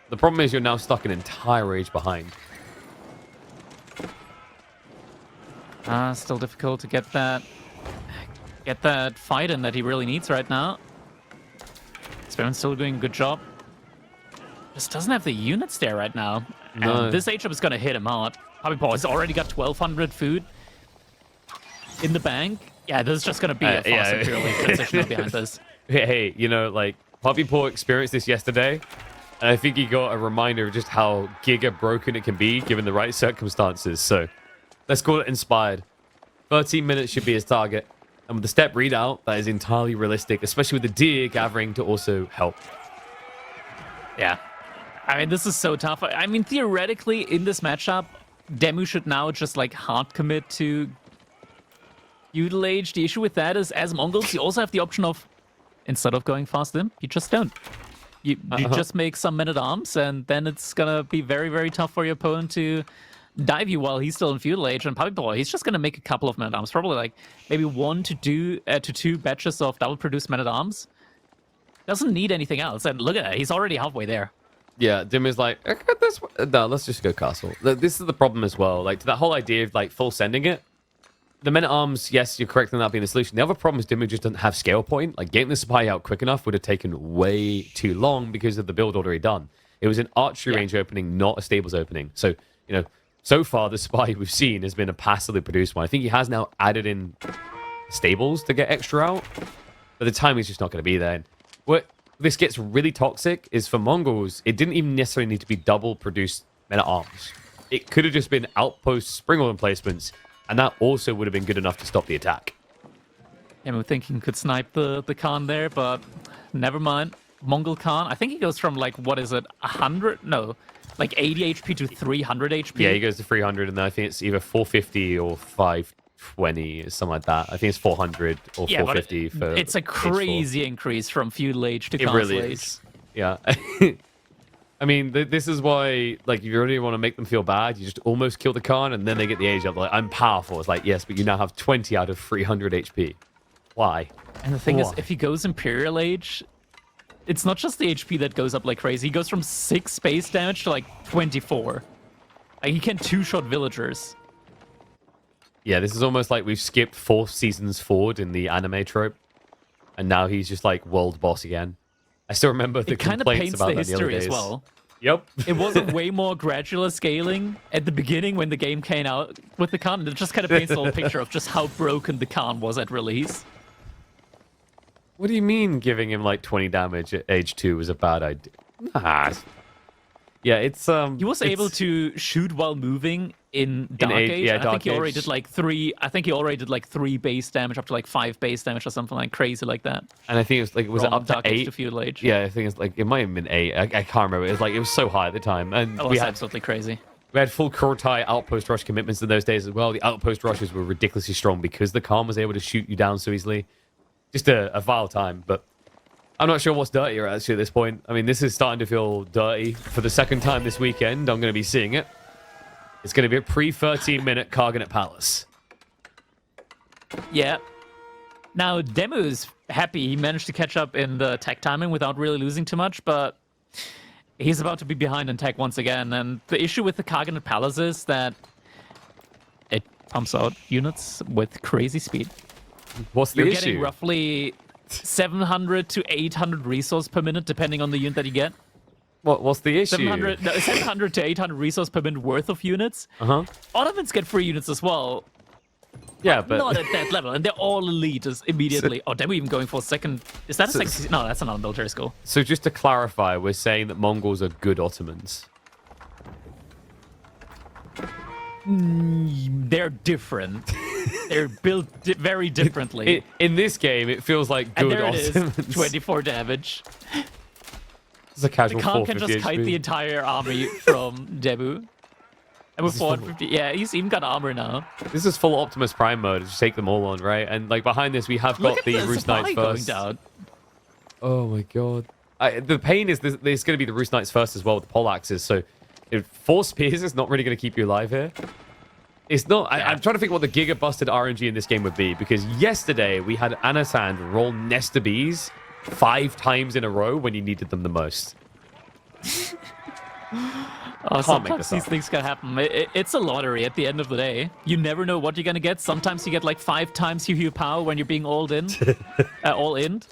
the problem is you're now stuck an entire age behind. Still difficult to get that fight in that he really needs right now. Spearman's still doing a good job. Just doesn't have the units there right now. No. And this H-up is going to hit him hard. Puppypaw has already got 1,200 food in the bank. Yeah, this is just going to be a fast and purely transition behind this. Hey, you know, like, Puppypaw experienced this yesterday, and I think he got a reminder of just how giga broken it can be given the right circumstances. So, let's call it inspired. 13 minutes should be his target. And with the step readout, that is entirely realistic, especially with the deer gathering to also help. Yeah. I mean, this is so tough. I mean, theoretically, in this matchup, DeMu should now just, like, hard commit to feudal age. The issue with that is, as Mongols, you also have the option of, instead of going fast in, you just don't. You just make some men-at-arms, and then it's gonna be very, very tough for your opponent to dive you while he's still in feudal age. And Puppypaw, he's just gonna make a couple of men-at-arms, probably like maybe 1 to 2 batches of double-produced men-at-arms. Doesn't need anything else, and look at that, he's already halfway there. Yeah, DeMu's like, no, let's just go castle. This is the problem as well. Like, to that whole idea of, like, full sending it, the men-at-arms, yes, you're correct in that being the solution. The other problem is DeMu just doesn't have scale point. Like, getting the supply out quick enough would have taken way too long because of the build already done. It was an archery range opening, not a stables opening. So, you know, so far the supply we've seen has been a passively produced one. I think he has now added in stables to get extra out, but the timing's just not going to be there. And what this gets really toxic is for Mongols, it didn't even necessarily need to be double produced men-at-arms. It could have just been outpost spring order placements, and that also would have been good enough to stop the attack. Yeah, we were thinking could snipe the Khan there, but never mind. Mongol Khan, I think he goes from, like, what is it, 100? No, like 80 HP to 300 HP. Yeah, he goes to 300, and then I think it's either 450 or 520, or something like that. I think it's 400 or 450 for it's a crazy increase from feudal age to Castle really age. Is. Yeah. I mean, this is why, like, if you really want to make them feel bad, you just almost kill the Khan, and then they get the age up. Like, I'm powerful. It's like, yes, but you now have 20 out of 300 HP. Why? And the thing is, if he goes Imperial Age, it's not just the HP that goes up like crazy. He goes from 6 base damage to, like, 24. Like, he can two-shot villagers. Yeah, this is almost like we've skipped 4 seasons forward in the anime trope, and now he's just, like, world boss again. I still remember the complaints about that the other days. As well. Yep. It was a way more gradual scaling at the beginning when the game came out with the Khan. It just kind of paints a little picture of just how broken the Khan was at release. What do you mean giving him like 20 damage at age 2 was a bad idea? Nah. Yeah, it's he was able to shoot while moving in Dark Age. Yeah, I think he already did like 3. I think he already did like 3 base damage up to like 5 base damage or something like crazy like that. And I think it was like, was it up to Dark 8? Age to Feudal Age. Yeah, I think it's like, it might have been 8. I can't remember. It was like, it was so high at the time. And we had absolutely crazy. We had full Kurotai outpost rush commitments in those days as well. The outpost rushes were ridiculously strong because the Khan was able to shoot you down so easily. Just a vile time, but I'm not sure what's dirtier actually at this point. I mean, this is starting to feel dirty. For the second time this weekend, I'm going to be seeing it. It's going to be a pre-13-minute Karganet Palace. Yeah. Now, DeMu is happy. He managed to catch up in the tech timing without really losing too much, but he's about to be behind in tech once again. And the issue with the Karganet Palace is that it pumps out units with crazy speed. What's the issue? You're getting roughly 700 to 800 resource per minute, depending on the unit that you get. What's the issue? 700 to 800 resource per minute worth of units. Ottomans get free units as well. Yeah, but not at that level, and they're all elite immediately. Oh, then we're even going for a second. Is that a second? No, that's another military school. So just to clarify, we're saying that Mongols are good Ottomans. They're different. They're built very differently. In this game, it feels like And good there it is, Ottomans. 24 damage. It's a casual The Khan can 450 just kite HP. the entire army from DeMu. And with 450, yeah, he's even got armor now. This is full Optimus Prime mode. Just take them all on, right? And like behind this, we have Look got at the Roost supply Knights going first. down. Oh my god. The pain is there's going to be the Roost Knights first as well with the poleaxes. So 4 spears is not really going to keep you alive here. It's not. Yeah. I'm trying to think what the giga busted RNG in this game would be, because yesterday we had Anasand roll Nesta Bees 5 times in a row when you needed them the most. Oh, Can't make sometimes this these up. things can happen. It's a lottery at the end of the day. You never know what you're gonna get. Sometimes you get like 5 times your power when you're being all in. All in.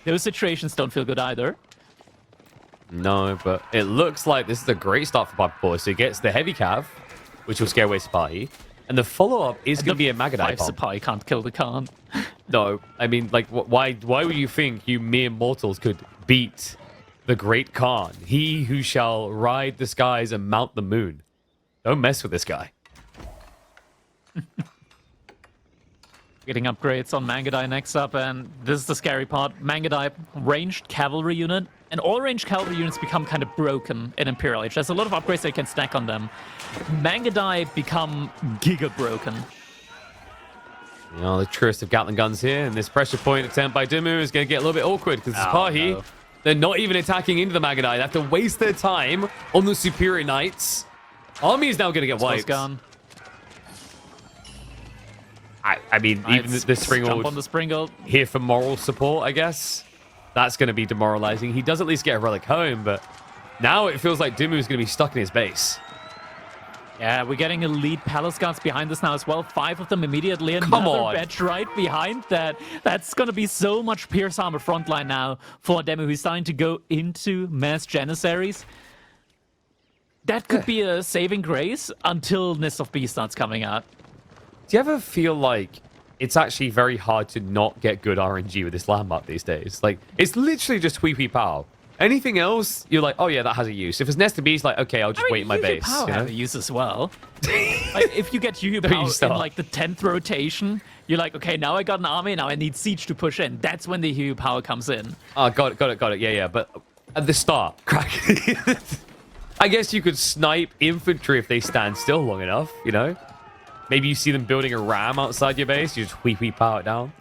Those situations don't feel good either. No, but it looks like this is a great start for Puppypaw. So he gets the heavy cav, which will scare away Sipahi. And the follow-up is going to be a Magadai 5 bomb. Sipahi can't kill the Khan. No, I mean, like, why would you think you mere mortals could beat the great Khan? He who shall ride the skies and mount the moon. Don't mess with this guy. Getting upgrades on Mangadai next up, and this is the scary part. Mangadai, ranged cavalry unit, and all ranged cavalry units become kind of broken in Imperial Age. There's a lot of upgrades that you can stack on them. Mangadai become giga broken. You know, the truest of Gatling guns here, and this pressure point attempt by DeMu is going to get a little bit awkward, because Sipahi, no. they're not even attacking into the Magadai. They have to waste their time on the superior knights. Army is now going to get wiped. Gone. I mean, even the Jump Springald on the Springald. here for moral support, I guess. That's going to be demoralizing. He does at least get a relic home, but now it feels like DeMu is going to be stuck in his base. Yeah, we're getting elite palace guards behind us now as well. 5 of them immediately. Come Another on. batch right behind that. That's going to be so much Pierce armor frontline now for DeMu, who's starting to go into mass Janissaries. That could be a saving grace until Nest of Beast starts coming out. Do you ever feel like it's actually very hard to not get good RNG with this landmark these days? Like, it's literally just Puppypaw. Anything else, you're like, oh yeah, that has a use. If it's Nest of Beast, like, okay, I'll just wait in my base. Power You know? have a use as well. Like, if you get Yu Don't you Power in start. like the 10th rotation, you're like, okay, now I got an army, now I need siege to push in. That's when the Yu Power comes in. Oh, got it. Yeah. But at the start, crack. I guess you could snipe infantry if they stand still long enough, you know? Maybe you see them building a ram outside your base, you just Puppypaw it down.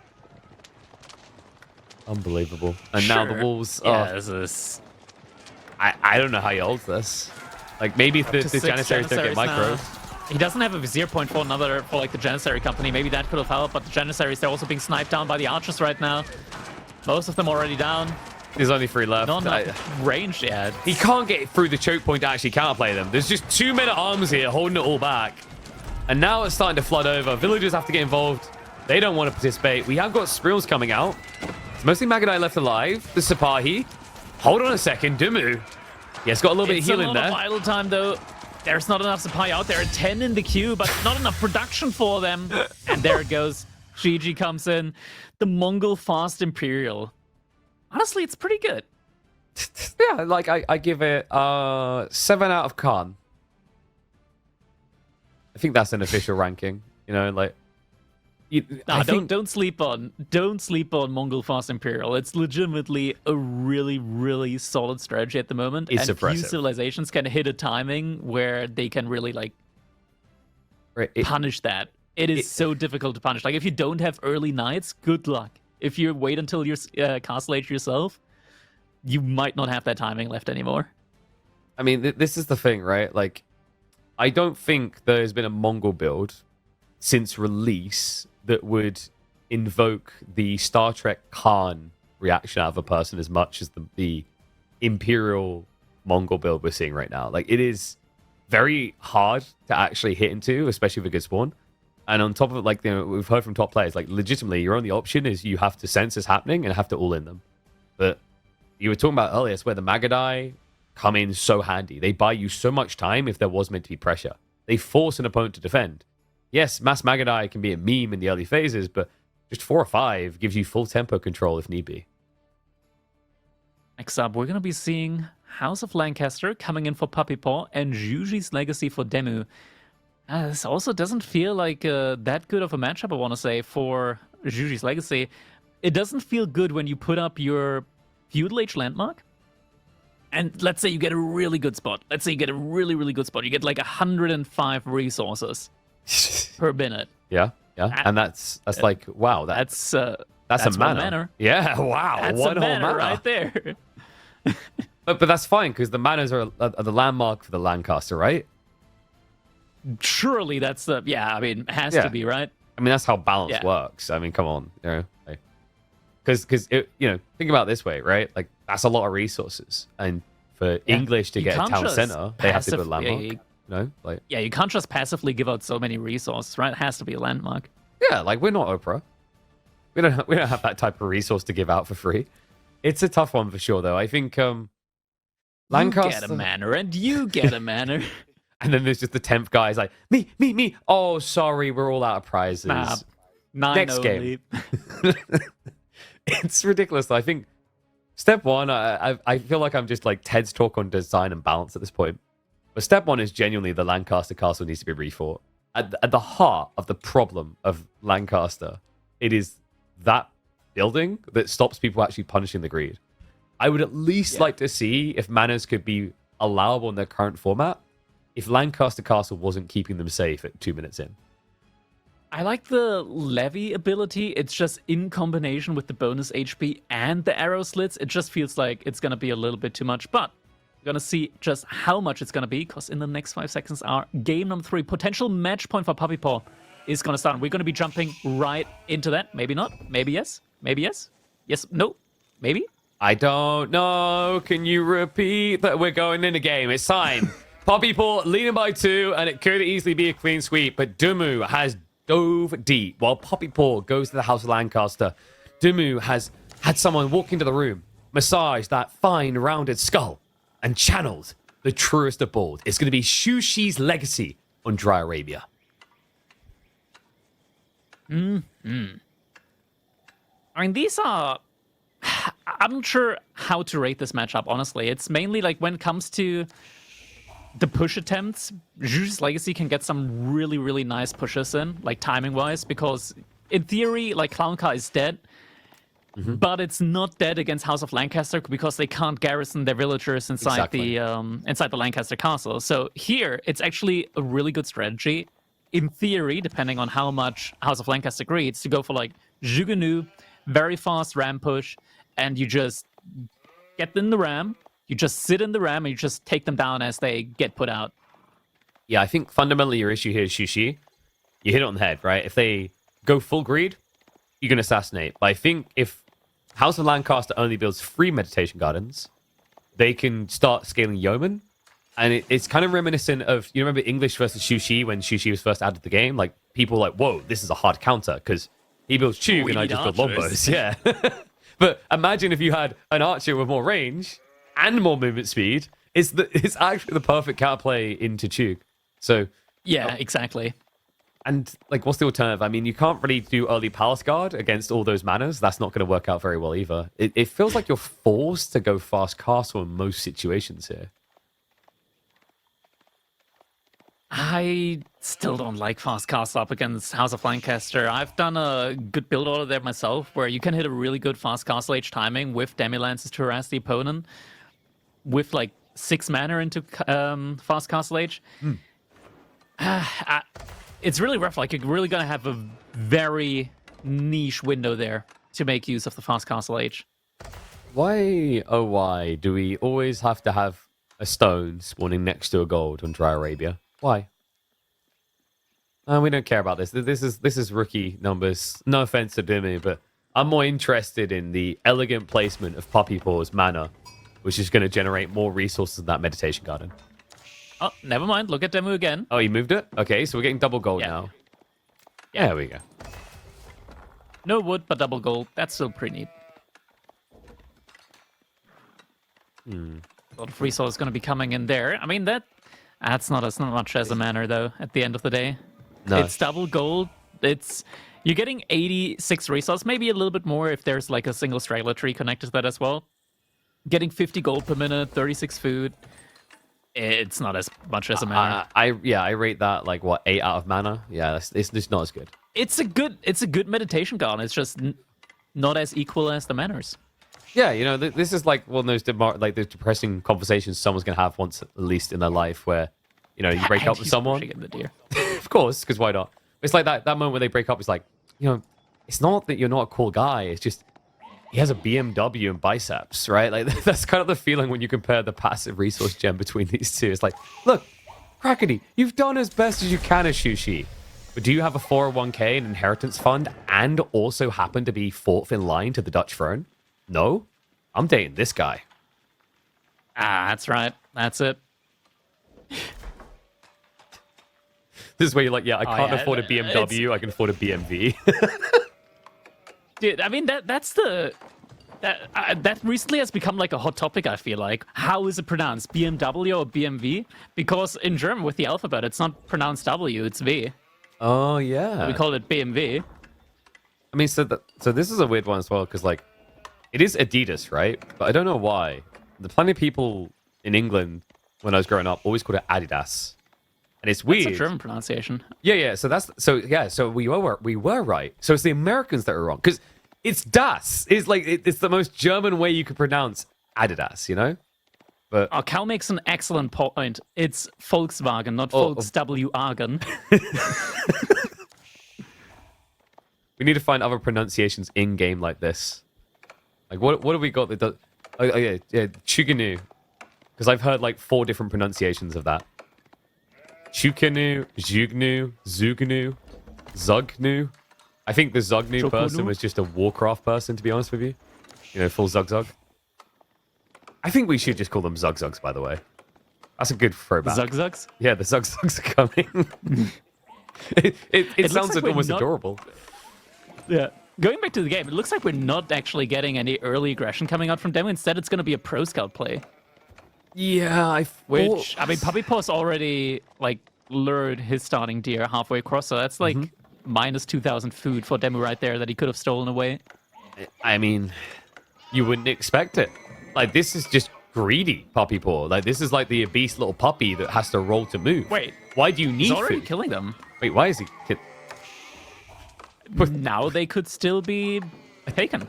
Unbelievable. And now the Sure. wolves. Yeah, Oh, this is... I don't know how he holds this. Like, maybe if the to 6 Janissaries don't get Janissaries now. micros. He doesn't have a vizier point for like the Janissary company. Maybe that could have helped, but the Janissaries, they're also being sniped down by the archers right now. Most of them already down. There's only 3 left. Not enough range yet. He can't get through the choke point to actually counterplay them. There's just 2 men at arms here holding it all back. And now it's starting to flood over. Villagers have to get involved. They don't want to participate. We have got Sprills coming out. It's mostly Magadai left alive. The Sipahi. Hold on a second. DeMu. Yes, got a little bit of healing It's a lot there. of idle time, though. There's not enough supply out there. 10 in the queue, but not enough production for them. And there it goes. Gigi comes in. The Mongol Fast Imperial. Honestly, it's pretty good. Yeah, like I give it 7 out of Khan. I think that's an official ranking. You know, like Nah, don't sleep on Mongol Fast Imperial. It's legitimately a really, really solid strategy at the moment. It's and impressive. few civilizations can hit a timing where they can really like punish that. It is so difficult to punish. Like if you don't have early knights, good luck. If you wait until you're castle age yourself, you might not have that timing left anymore. I mean, this is the thing, right? Like, I don't think there's been a Mongol build since release that would invoke the Star Trek Khan reaction out of a person as much as the Imperial Mongol build we're seeing right now. Like, it is very hard to actually hit into, especially with a good spawn. And on top of it, like, you know, we've heard from top players, like, legitimately, your only option is you have to sense it's happening and have to all in them. But you were talking about earlier, it's where the Magadai come in so handy. They buy you so much time if there was meant to be pressure. They force an opponent to defend. Yes, Mass Magadai can be a meme in the early phases, but just 4 or 5 gives you full tempo control if need be. Next up, we're going to be seeing House of Lancaster coming in for Puppypaw and Juji's Legacy for DeMu. This also doesn't feel like that good of a matchup, I want to say, for Zhuji's Legacy. It doesn't feel good when you put up your feudal age landmark, and let's say you get a really good spot. Let's say you get a really, really good spot. You get like 105 resources per minute. Yeah, and that's like wow, that's a one manor. manor. Yeah, wow, That's one a whole manor manor right there. But that's fine because the manors are the landmark for the Lancaster, right? Surely that's the I mean, it has Yeah. to be, right? I mean, that's how balance Yeah. works. I mean, come on, because think about it this way, right? Like that's a lot of resources, and for English to You get a can't town just center, they have to do a passive- landmark. Like you can't just passively give out so many resources, right? It has to be a landmark. yeah, like we're not Oprah. We don't have that type of resource to give out for free. It's a tough one for sure, though. I think Lancaster. You get a manor, and you get a manor. And then there's just the 10th guy. He's like, me. Oh, sorry, we're all out of prizes. Nah, 9 Next only. game. It's ridiculous. I think step one, I feel like I'm just like Ted's talk on design and balance at this point. But step one is genuinely the Lancaster castle needs to be refought. At the heart of the problem of Lancaster, it is that building that stops people actually punishing the greed. I would at least like to see if manors could be allowable in their current format if Lancaster Castle wasn't keeping them safe at 2 minutes in. I like the levy ability. It's just in combination with the bonus HP and the arrow slits. It just feels like it's going to be a little bit too much. But we're going to see just how much it's going to be, because in the next 5 seconds, our game number 3, potential match point for Puppypaw, is going to start. We're going to be jumping right into that. Maybe not. Maybe yes. Maybe yes. Yes. No. Maybe. I don't know. Can you repeat that? We're going in a game. It's time. Puppypaw leading by 2, and it could easily be a clean sweep, but DeMu has dove deep while Puppypaw goes to the House of Lancaster. DeMu has had someone walk into the room, massage that fine, rounded skull, and channeled the truest of bold. It's going to be Shushi's legacy on Dry Arabia. I mean, these are... I'm not sure how to rate this matchup, honestly. It's mainly like when it comes to the push attempts, Zhu's Legacy can get some really, really nice pushes in, like timing-wise, because in theory, like Clown Car is dead, but it's not dead against House of Lancaster because they can't garrison their villagers inside the Lancaster castle. So here, it's actually a really good strategy, in theory, depending on how much House of Lancaster greeds, to go for like Zhuganu, very fast ram push, and you just get in the ram, you just sit in the ram, and you just take them down as they get put out. Yeah, I think fundamentally your issue here is Shushi. You hit it on the head, right? If they go full greed, you can assassinate. But I think if House of Lancaster only builds 3 meditation gardens, they can start scaling Yeoman. And it's kind of reminiscent of, you remember English versus Shushi when Shushi was first added to the game? Like, people were like, whoa, this is a hard counter, because he builds Chug and I just build Lombos. Yeah. But imagine if you had an archer with more range and more movement speed. It's actually the perfect counterplay into Chug. So yeah, exactly. And like, what's the alternative? I mean, you can't really do early Palace Guard against all those manors. That's not going to work out very well either. It feels like you're forced to go fast castle in most situations here. I still don't like fast castle up against House of Lancaster. I've done a good build order there myself, where you can hit a really good fast castle age timing with Demi-Lances to harass the opponent, with like 6 mana into fast castle age. It's really rough. Like, you're really gonna have a very niche window there to make use of the fast castle age. Why, oh why, do we always have to have a stone spawning next to a gold on Dry Arabia? Why? We don't care about this. This is rookie numbers. No offense to DeMu, but I'm more interested in the elegant placement of Puppypaw's mana, which is going to generate more resources than that meditation garden. Oh, never mind. Look at DeMu again. Oh, he moved it? Okay, so we're getting double gold Yeah. now. Yeah. There we go. No wood, but double gold. That's still pretty neat. A lot of resources going to be coming in there. I mean, that's not as much as a manor, though, at the end of the day. No. It's double gold. You're getting 86 resources, maybe a little bit more if there's like a single straggler tree connected to that as well. Getting 50 gold per minute, 36 food. It's not as much as a manor. I rate that like what 8 out of mana. Yeah, it's just not as good. It's a good meditation garden. It's just not as equal as the manors. Yeah, you know, this is like one of those like those depressing conversations someone's gonna have once at least in their life, where you know you break up with someone. The deer. Of course, because why not? It's like that moment where they break up. It's like, you know, it's not that you're not a cool guy. It's just he has a BMW and biceps, right? Like that's kind of the feeling when you compare the passive resource gem between these two. It's like, look, Crackety, you've done as best as you can as Shushi. But do you have a 401k and inheritance fund and also happen to be 4th in line to the Dutch throne? No? I'm dating this guy. Ah, that's right. That's it. This is where you're like, yeah, I can't afford a BMW. I can afford a BMW. Dude, I mean, that recently has become like a hot topic, I feel like. How is it pronounced? BMW or BMW? Because in German with the alphabet, it's not pronounced W, it's V. Oh, yeah. We call it BMW. I mean, so this is a weird one as well, because like, it is Adidas, right? But I don't know why. The plenty of people in England, when I was growing up, always called it Adidas. And it's weird. That's a German pronunciation. Yeah. So we were right. So it's the Americans that are wrong. Because it's Das. It's like it's the most German way you could pronounce Adidas, you know? But Cal makes an excellent point. It's Volkswagen, not Volkswagen. We need to find other pronunciations in game like this. Like what have we got that does? Oh yeah, Chuganu. Because I've heard like 4 different pronunciations of that. Chukanu, Zugnu, Zugnu, Zugnu. I think the Zugnu person was just a Warcraft person, to be honest with you. You know, full Zug. I think we should just call them Zugzugs, by the way. That's a good throwback. Zugzugs? Yeah, the Zugzugs are coming. it sounds like almost adorable. Yeah. Going back to the game, it looks like we're not actually getting any early aggression coming out from DeMu. Instead, it's going to be a pro scout play. Yeah, Which, I mean, Puppypaw's already, like, lured his starting deer halfway across, so that's, like, minus 2,000 food for DeMu right there that he could have stolen away. I mean, you wouldn't expect it. Like, this is just greedy Puppypaw. Like, this is like the obese little puppy that has to roll to move. Wait. Why do you need He's already food? killing them. Wait, why is he... But now they could still be taken.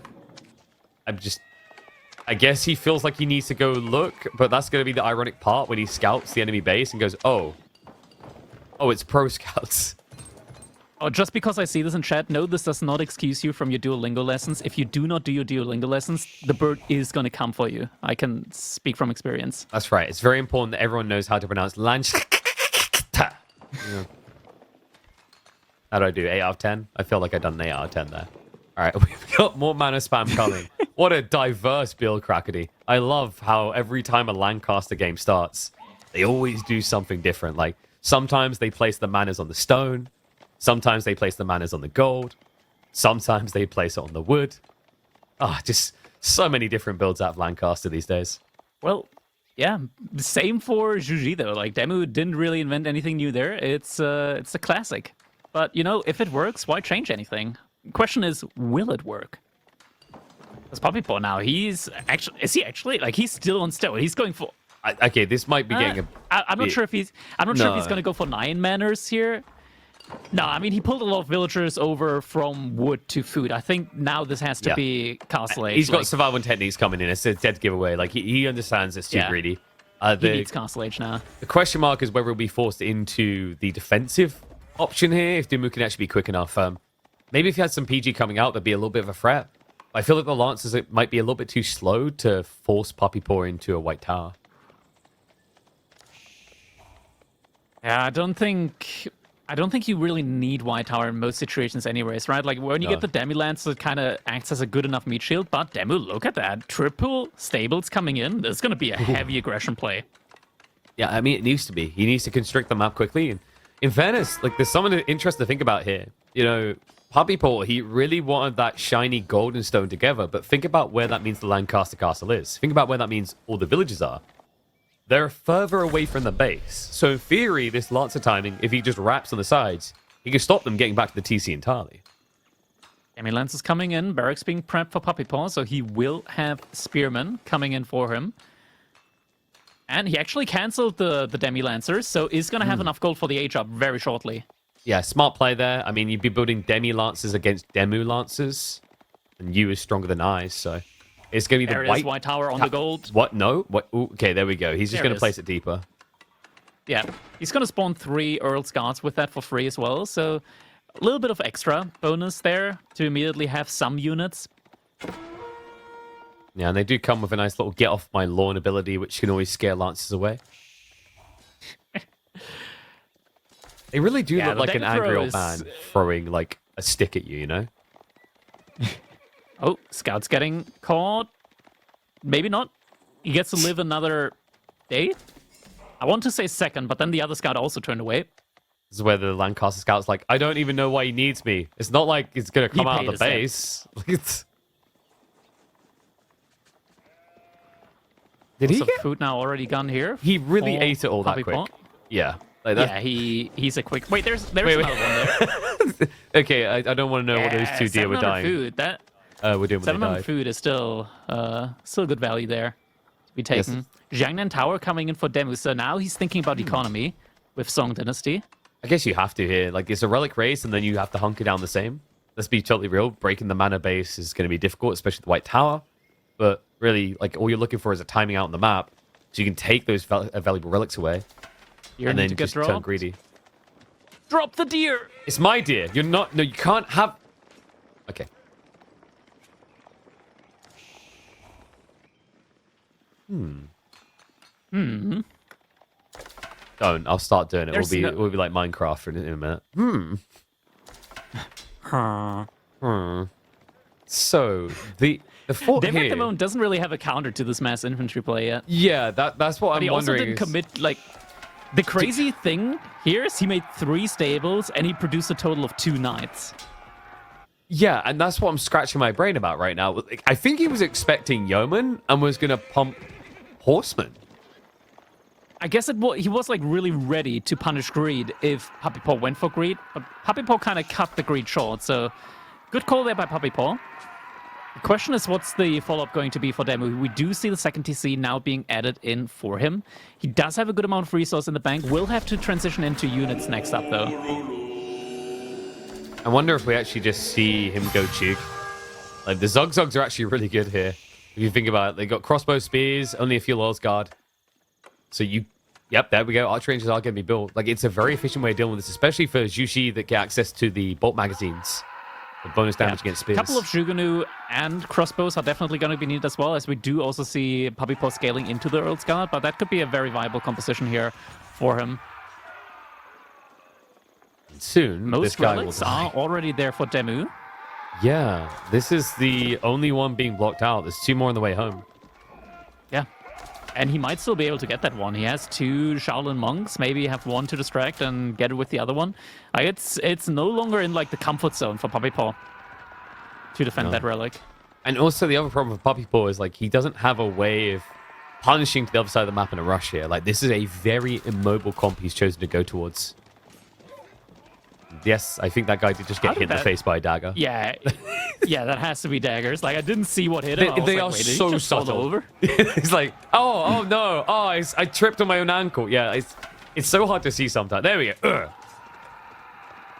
I guess he feels like he needs to go look, but that's going to be the ironic part when he scouts the enemy base and goes, oh, it's pro scouts. Oh, just because I see this in chat, no, this does not excuse you from your Duolingo lessons. If you do not do your Duolingo lessons, the bird is going to come for you. I can speak from experience. That's right. It's very important that everyone knows how to pronounce lunch. Yeah. How do I do? 8 out of 10? I feel like I've done an 8 out of 10 there. All right, we've got more mana spam coming. What a diverse build, Crackety. I love how every time a Lancaster game starts, they always do something different. Like, sometimes they place the manas on the stone. Sometimes they place the manas on the gold. Sometimes they place it on the wood. Just so many different builds out of Lancaster these days. Well, yeah, same for Juji, though. Like, DeMu didn't really invent anything new there. It's a classic. But, you know, if it works, why change anything? Question is, will it work? Because Puppypaw now, is he actually, like, he's still on steroids. He's going for... Okay, this might be getting I'm not sure if he's going to go for 9 manors here. No, I mean, he pulled a lot of villagers over from wood to food. I think now this has to be Castle Age. He's got survival techniques coming in. It's a dead giveaway. Like, he understands it's too greedy. He needs Castle Age now. The question mark is whether he'll be forced into the defensive option here, if DeMu can actually be quick enough. Maybe if he had some PG coming out, that'd be a little bit of a threat. I feel like the Lancers might be a little bit too slow to force Puppypaw into a white tower. Yeah, I don't think you really need white tower in most situations anyways, right? Like, when you get the Demi-Lance, it kind of acts as a good enough meat shield. But DeMu, look at that. Triple stables coming in. There's going to be a heavy aggression play. Yeah, I mean, it needs to be. He needs to constrict the map quickly. And in fairness, like, there's something interesting to think about here. You know, Puppypaw, he really wanted that shiny golden stone together, but think about where that means the Lancaster Castle is. Think about where that means all the villages are. They're further away from the base. So in theory, this Lancer timing, if he just wraps on the sides, he can stop them getting back to the TC entirely. Demi-Lance is coming in, barracks being prepped for Puppypaw, so he will have spearmen coming in for him. And he actually cancelled the Demi Lancers, so is going to have enough gold for the H-up very shortly. Yeah, smart play there. I mean, you'd be building Demi Lancers against DeMu Lancers, and you is stronger than I, so it's going to be There the it is, White Tower on the gold. What? No? What? Ooh, okay, there we go. He's just There going it to is. place it deeper. Yeah, he's going to spawn 3 Earl's Guards with that for free as well, so a little bit of extra bonus there to immediately have some units. Yeah, and they do come with a nice little get off my lawn ability, which can always scare Lancers away. They really do Yeah, look the like an dagger throw angry old is- man throwing like a stick at you, you know? Oh, Scout's getting caught. Maybe not. He gets to live another day. I want to say second, but then the other Scout also turned away. This is where the Lancaster Scout's like, I don't even know why he needs me. It's not like it's going to come out paid of the his debt. base. Did he So get... food now already gone here. He really for ate it all that Puppypaw. quick. Yeah. Like that... Yeah, he's a quick. Wait, there's Wait. another one there. Okay, I don't want to know what those two deer were 700 dying. food. That We're doing when they 700 died. food is still good value there to be taken. Jiangnan Tower coming in for DeMu, so now he's thinking about economy with Song Dynasty. I guess you have to here. Like, it's a relic race, and then you have to hunker down the same. Let's be totally real. Breaking the mana base is going to be difficult, especially the White Tower. But really, like, all you're looking for is a timing out on the map, so you can take those valuable relics away, You're and need then to get just turn dropped. greedy. Drop the deer. It's my deer. You're not. No, you can't have. Okay. Don't. I'll start doing it. There's We'll be like Minecraft in a minute. So the fort Denmark at the here. moment doesn't really have a counter to this mass infantry play yet. Yeah, that's what But I'm he also wondering. didn't is- commit, like... The crazy thing here is he made 3 stables and he produced a total of 2 knights. Yeah, and that's what I'm scratching my brain about right now. Like, I think he was expecting yeoman and was going to pump horsemen. I guess he was like really ready to punish greed if Puppypaw went for greed, but Puppypaw kind of cut the greed short, so good call there by Puppypaw. The question is, what's the follow-up going to be for DeMu? We do see the second TC now being added in for him. He does have a good amount of resource in the bank. Will have to transition into units next up, though. I wonder if we actually just see him go Chug. Like, the Zogzogs are actually really good here. If you think about it, they got crossbow spears, only a few Lord's Guard. So yep, there we go. Archer ranges are going to be built. Like, it's a very efficient way of dealing with this, especially for Jushi that get access to the bolt magazines. The bonus damage against spears. A couple of Shuganu and crossbows are definitely going to be needed as well, as we do also see Puppypaw scaling into the Earl's Guard, but that could be a very viable composition here for him. Soon, this Most guy relics will die. are already there for DeMu. Yeah, this is the only one being blocked out. There's 2 more on the way home. Yeah. And he might still be able to get that one. He has 2 Shaolin monks, maybe have 1 to distract and get it with the other one. It's no longer in like the comfort zone for Puppypaw to defend that relic. And also the other problem with Puppypaw is like he doesn't have a way of punishing to the other side of the map in a rush here. Like this is a very immobile comp he's chosen to go towards. Yes, I think that guy did just How get did hit in the that- face by a dagger. Yeah. Yeah, that has to be daggers. Like, I didn't see what hit him. I was They like, are wait, did he so just fall subtle. over? It's like, oh no, I tripped on my own ankle. Yeah, it's so hard to see sometimes. There we go. Ugh.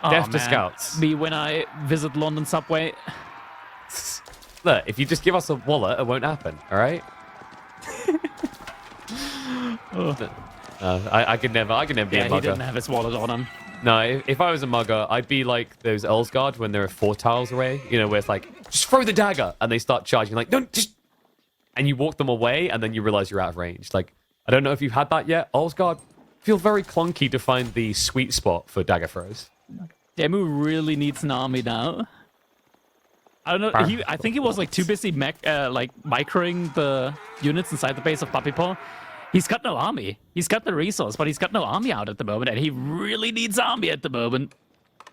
Oh, Death to man. scouts. Me when I visit London subway. Look, if you just give us a wallet, it won't happen. All right. I could never be Yeah, a he mugger. didn't have his wallet on him. No, if I was a mugger, I'd be like those Elsguard when they're 4 tiles away. You know, where it's like, just throw the dagger, and they start charging. Like, don't just, and you walk them away, and then you realize you're out of range. Like, I don't know if you've had that yet. Elsguard feel very clunky to find the sweet spot for dagger throws. DeMu really needs an army now. I don't know. I think he was like too busy microing the units inside the base of Puppypaw. He's got no army. He's got the resource, but he's got no army out at the moment, and he really needs army at the moment.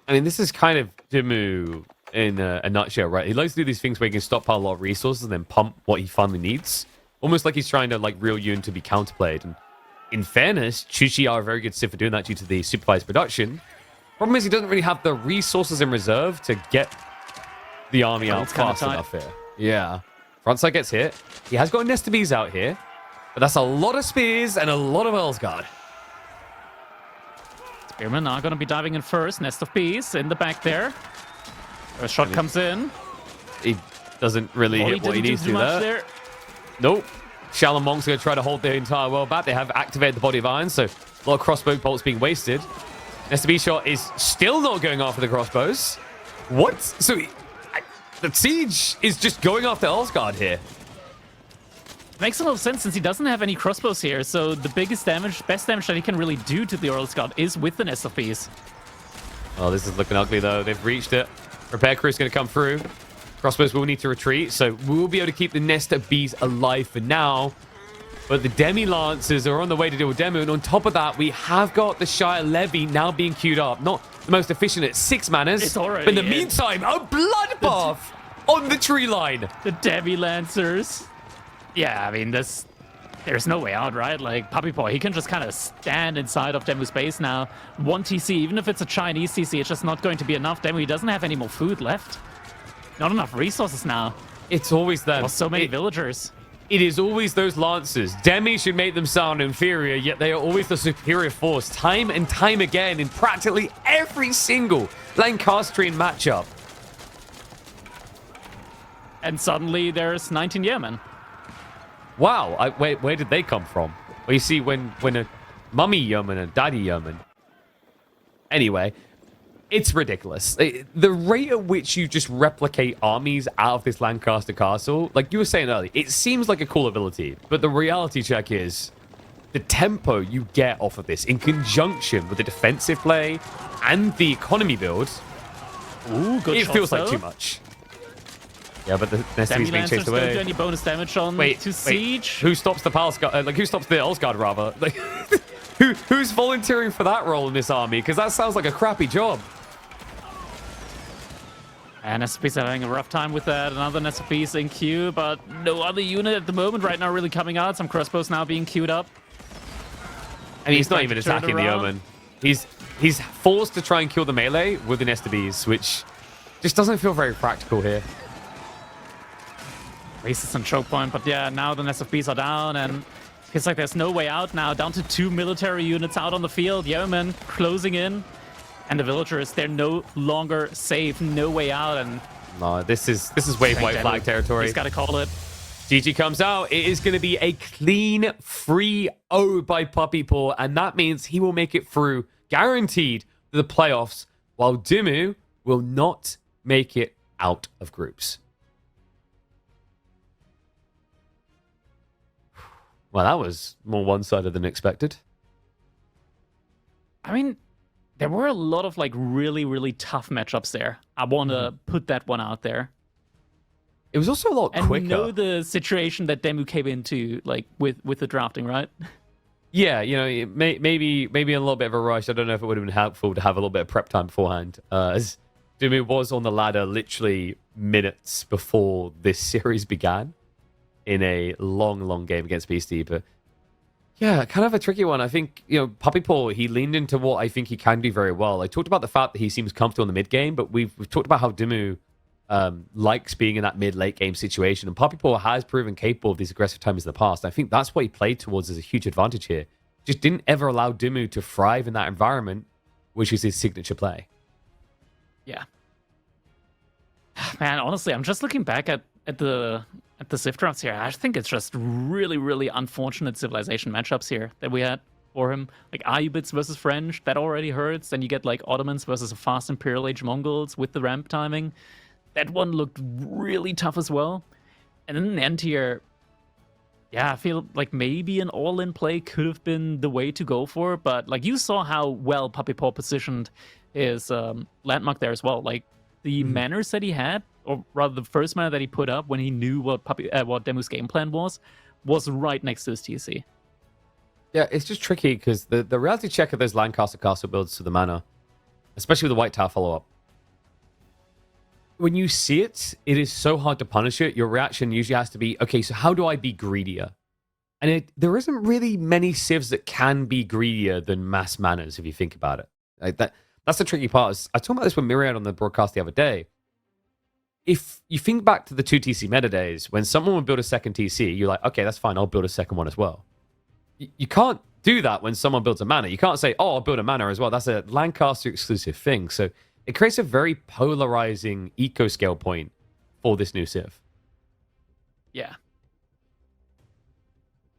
I mean, this is kind of DeMu in a nutshell, right? He likes to do these things where he can stockpile a lot of resources and then pump what he finally needs. Almost like he's trying to like reel you in to be counterplayed. And in fairness, Chuchi are a very good sit for doing that due to the supervised production. Problem is he doesn't really have the resources in reserve to get the army out It's kinda fast tight. enough here. Yeah. Frontside gets hit. He has got a nest of bees out here. But that's a lot of spears and a lot of Earl's Guard. Spearmen are going to be diving in first. Nest of Bees in the back there. First shot comes in. He doesn't really hit what he needs to there. Nope. Shaolin Monk's going to try to hold the entire world back. They have activated the Body of Iron, so a lot of crossbow bolts being wasted. Nest of Bees shot is still not going after the crossbows. What? So the siege is just going after Earl's Guard here. Makes a lot of sense since he doesn't have any crossbows here, so the biggest damage, best damage that he can really do to the Earl's Guard is with the Nest of Bees. Oh, this is looking ugly though. They've reached it. Repair crew is going to come through. Crossbows will need to retreat, so we'll be able to keep the Nest of Bees alive for now. But the Demi-Lancers are on the way to deal with DeMu, and on top of that, we have got the Shire Levy now being queued up. Not the most efficient at 6 manas. It's already but in the meantime, a bloodbath on the tree line. The Demi-Lancers. Yeah, I mean, there's no way out, right? Like, Puppypaw, he can just kind of stand inside of Demu's base now. 1 TC, even if it's a Chinese TC, it's just not going to be enough. Demu, he doesn't have any more food left. Not enough resources now. It's always them. Well, so many villagers. It is always those Lancers. Demi should make them sound inferior, yet they are always the superior force, time and time again, in practically every single Lancastrian matchup. And suddenly, there's 19 yeomen. Wow, where did they come from? Well, you see, when a mummy yeoman and a daddy yeoman. Anyway, it's ridiculous. The rate at which you just replicate armies out of this Lancaster castle, like you were saying earlier, it seems like a cool ability, but the reality check is the tempo you get off of this in conjunction with the defensive play and the economy build. Ooh, good It shot, feels though. like too much. Yeah, but the Nest of Bees being chased away. Don't do any bonus damage on to Siege. Who stops the Palace Guard? Who stops the Earl's Guard, rather? Like, who's volunteering for that role in this army? Because that sounds like a crappy job. And SP's having a rough time with that. Another Nest of Bees in queue, but no other unit at the moment right now really coming out. Some crossbows now being queued up. And he's not even attacking the Omen. He's forced to try and kill the melee with the Nest of Bees, which just doesn't feel very practical here. Raises some choke point, but yeah, now the Nest of Bees are down, and it's like there's no way out now. Down to 2 military units out on the field. Yeomen closing in, and the villagers, they're no longer safe. No way out, and no, this is wave white flag territory. He's got to call it. GG comes out. It is going to be a clean 3-0 by Puppypaw, and that means he will make it through, guaranteed, to the playoffs, while DeMu will not make it out of groups. Well, that was more one-sided than expected. I mean, there were a lot of like really, really tough matchups there. I want to put that one out there. It was also a lot quicker. And we know the situation that DeMu came into, like with the drafting, right? Yeah, you know, maybe a little bit of a rush. I don't know if it would have been helpful to have a little bit of prep time beforehand. As DeMu was on the ladder literally minutes before this series began, in a long game against Beastie. But yeah, kind of a tricky one. I think, you know, Puppypaw, he leaned into what I think he can do very well. I talked about the fact that he seems comfortable in the mid game, but we've talked about how DeMu likes being in that mid-late game situation. And Puppypaw has proven capable of these aggressive timings in the past. I think that's what he played towards as a huge advantage here. Just didn't ever allow DeMu to thrive in that environment, which is his signature play. Yeah. Man, honestly, I'm just looking back at the Civ drafts here. I think it's just really, really unfortunate civilization matchups here that we had for him. Like Ayubids versus French, that already hurts. Then you get like Ottomans versus a fast Imperial Age Mongols with the ramp timing. That one looked really tough as well. And then in the end here, yeah, I feel like maybe an all-in play could have been the way to go for. But like you saw how well Puppypaw positioned his landmark there as well. Like the manners that he had, or rather the first mana that he put up when he knew what DeMu's game plan was right next to his TC. Yeah, it's just tricky because the reality check of those Lancaster Castle builds to the mana, especially with the White Tower follow-up, when you see it, it is so hard to punish it. Your reaction usually has to be, okay, so how do I be greedier? And there isn't really many civs that can be greedier than mass manas, if you think about it. Like that's the tricky part. I was talking about this with Myriad on the broadcast the other day. if you think back to the 2 TC meta days, when someone would build a second TC, you're like, okay, that's fine, I'll build a second one as well. You can't do that when someone builds a mana. You can't say, oh, I'll build a mana as well. That's a Lancaster exclusive thing. So it creates a very polarizing eco scale point for this new Civ. Yeah.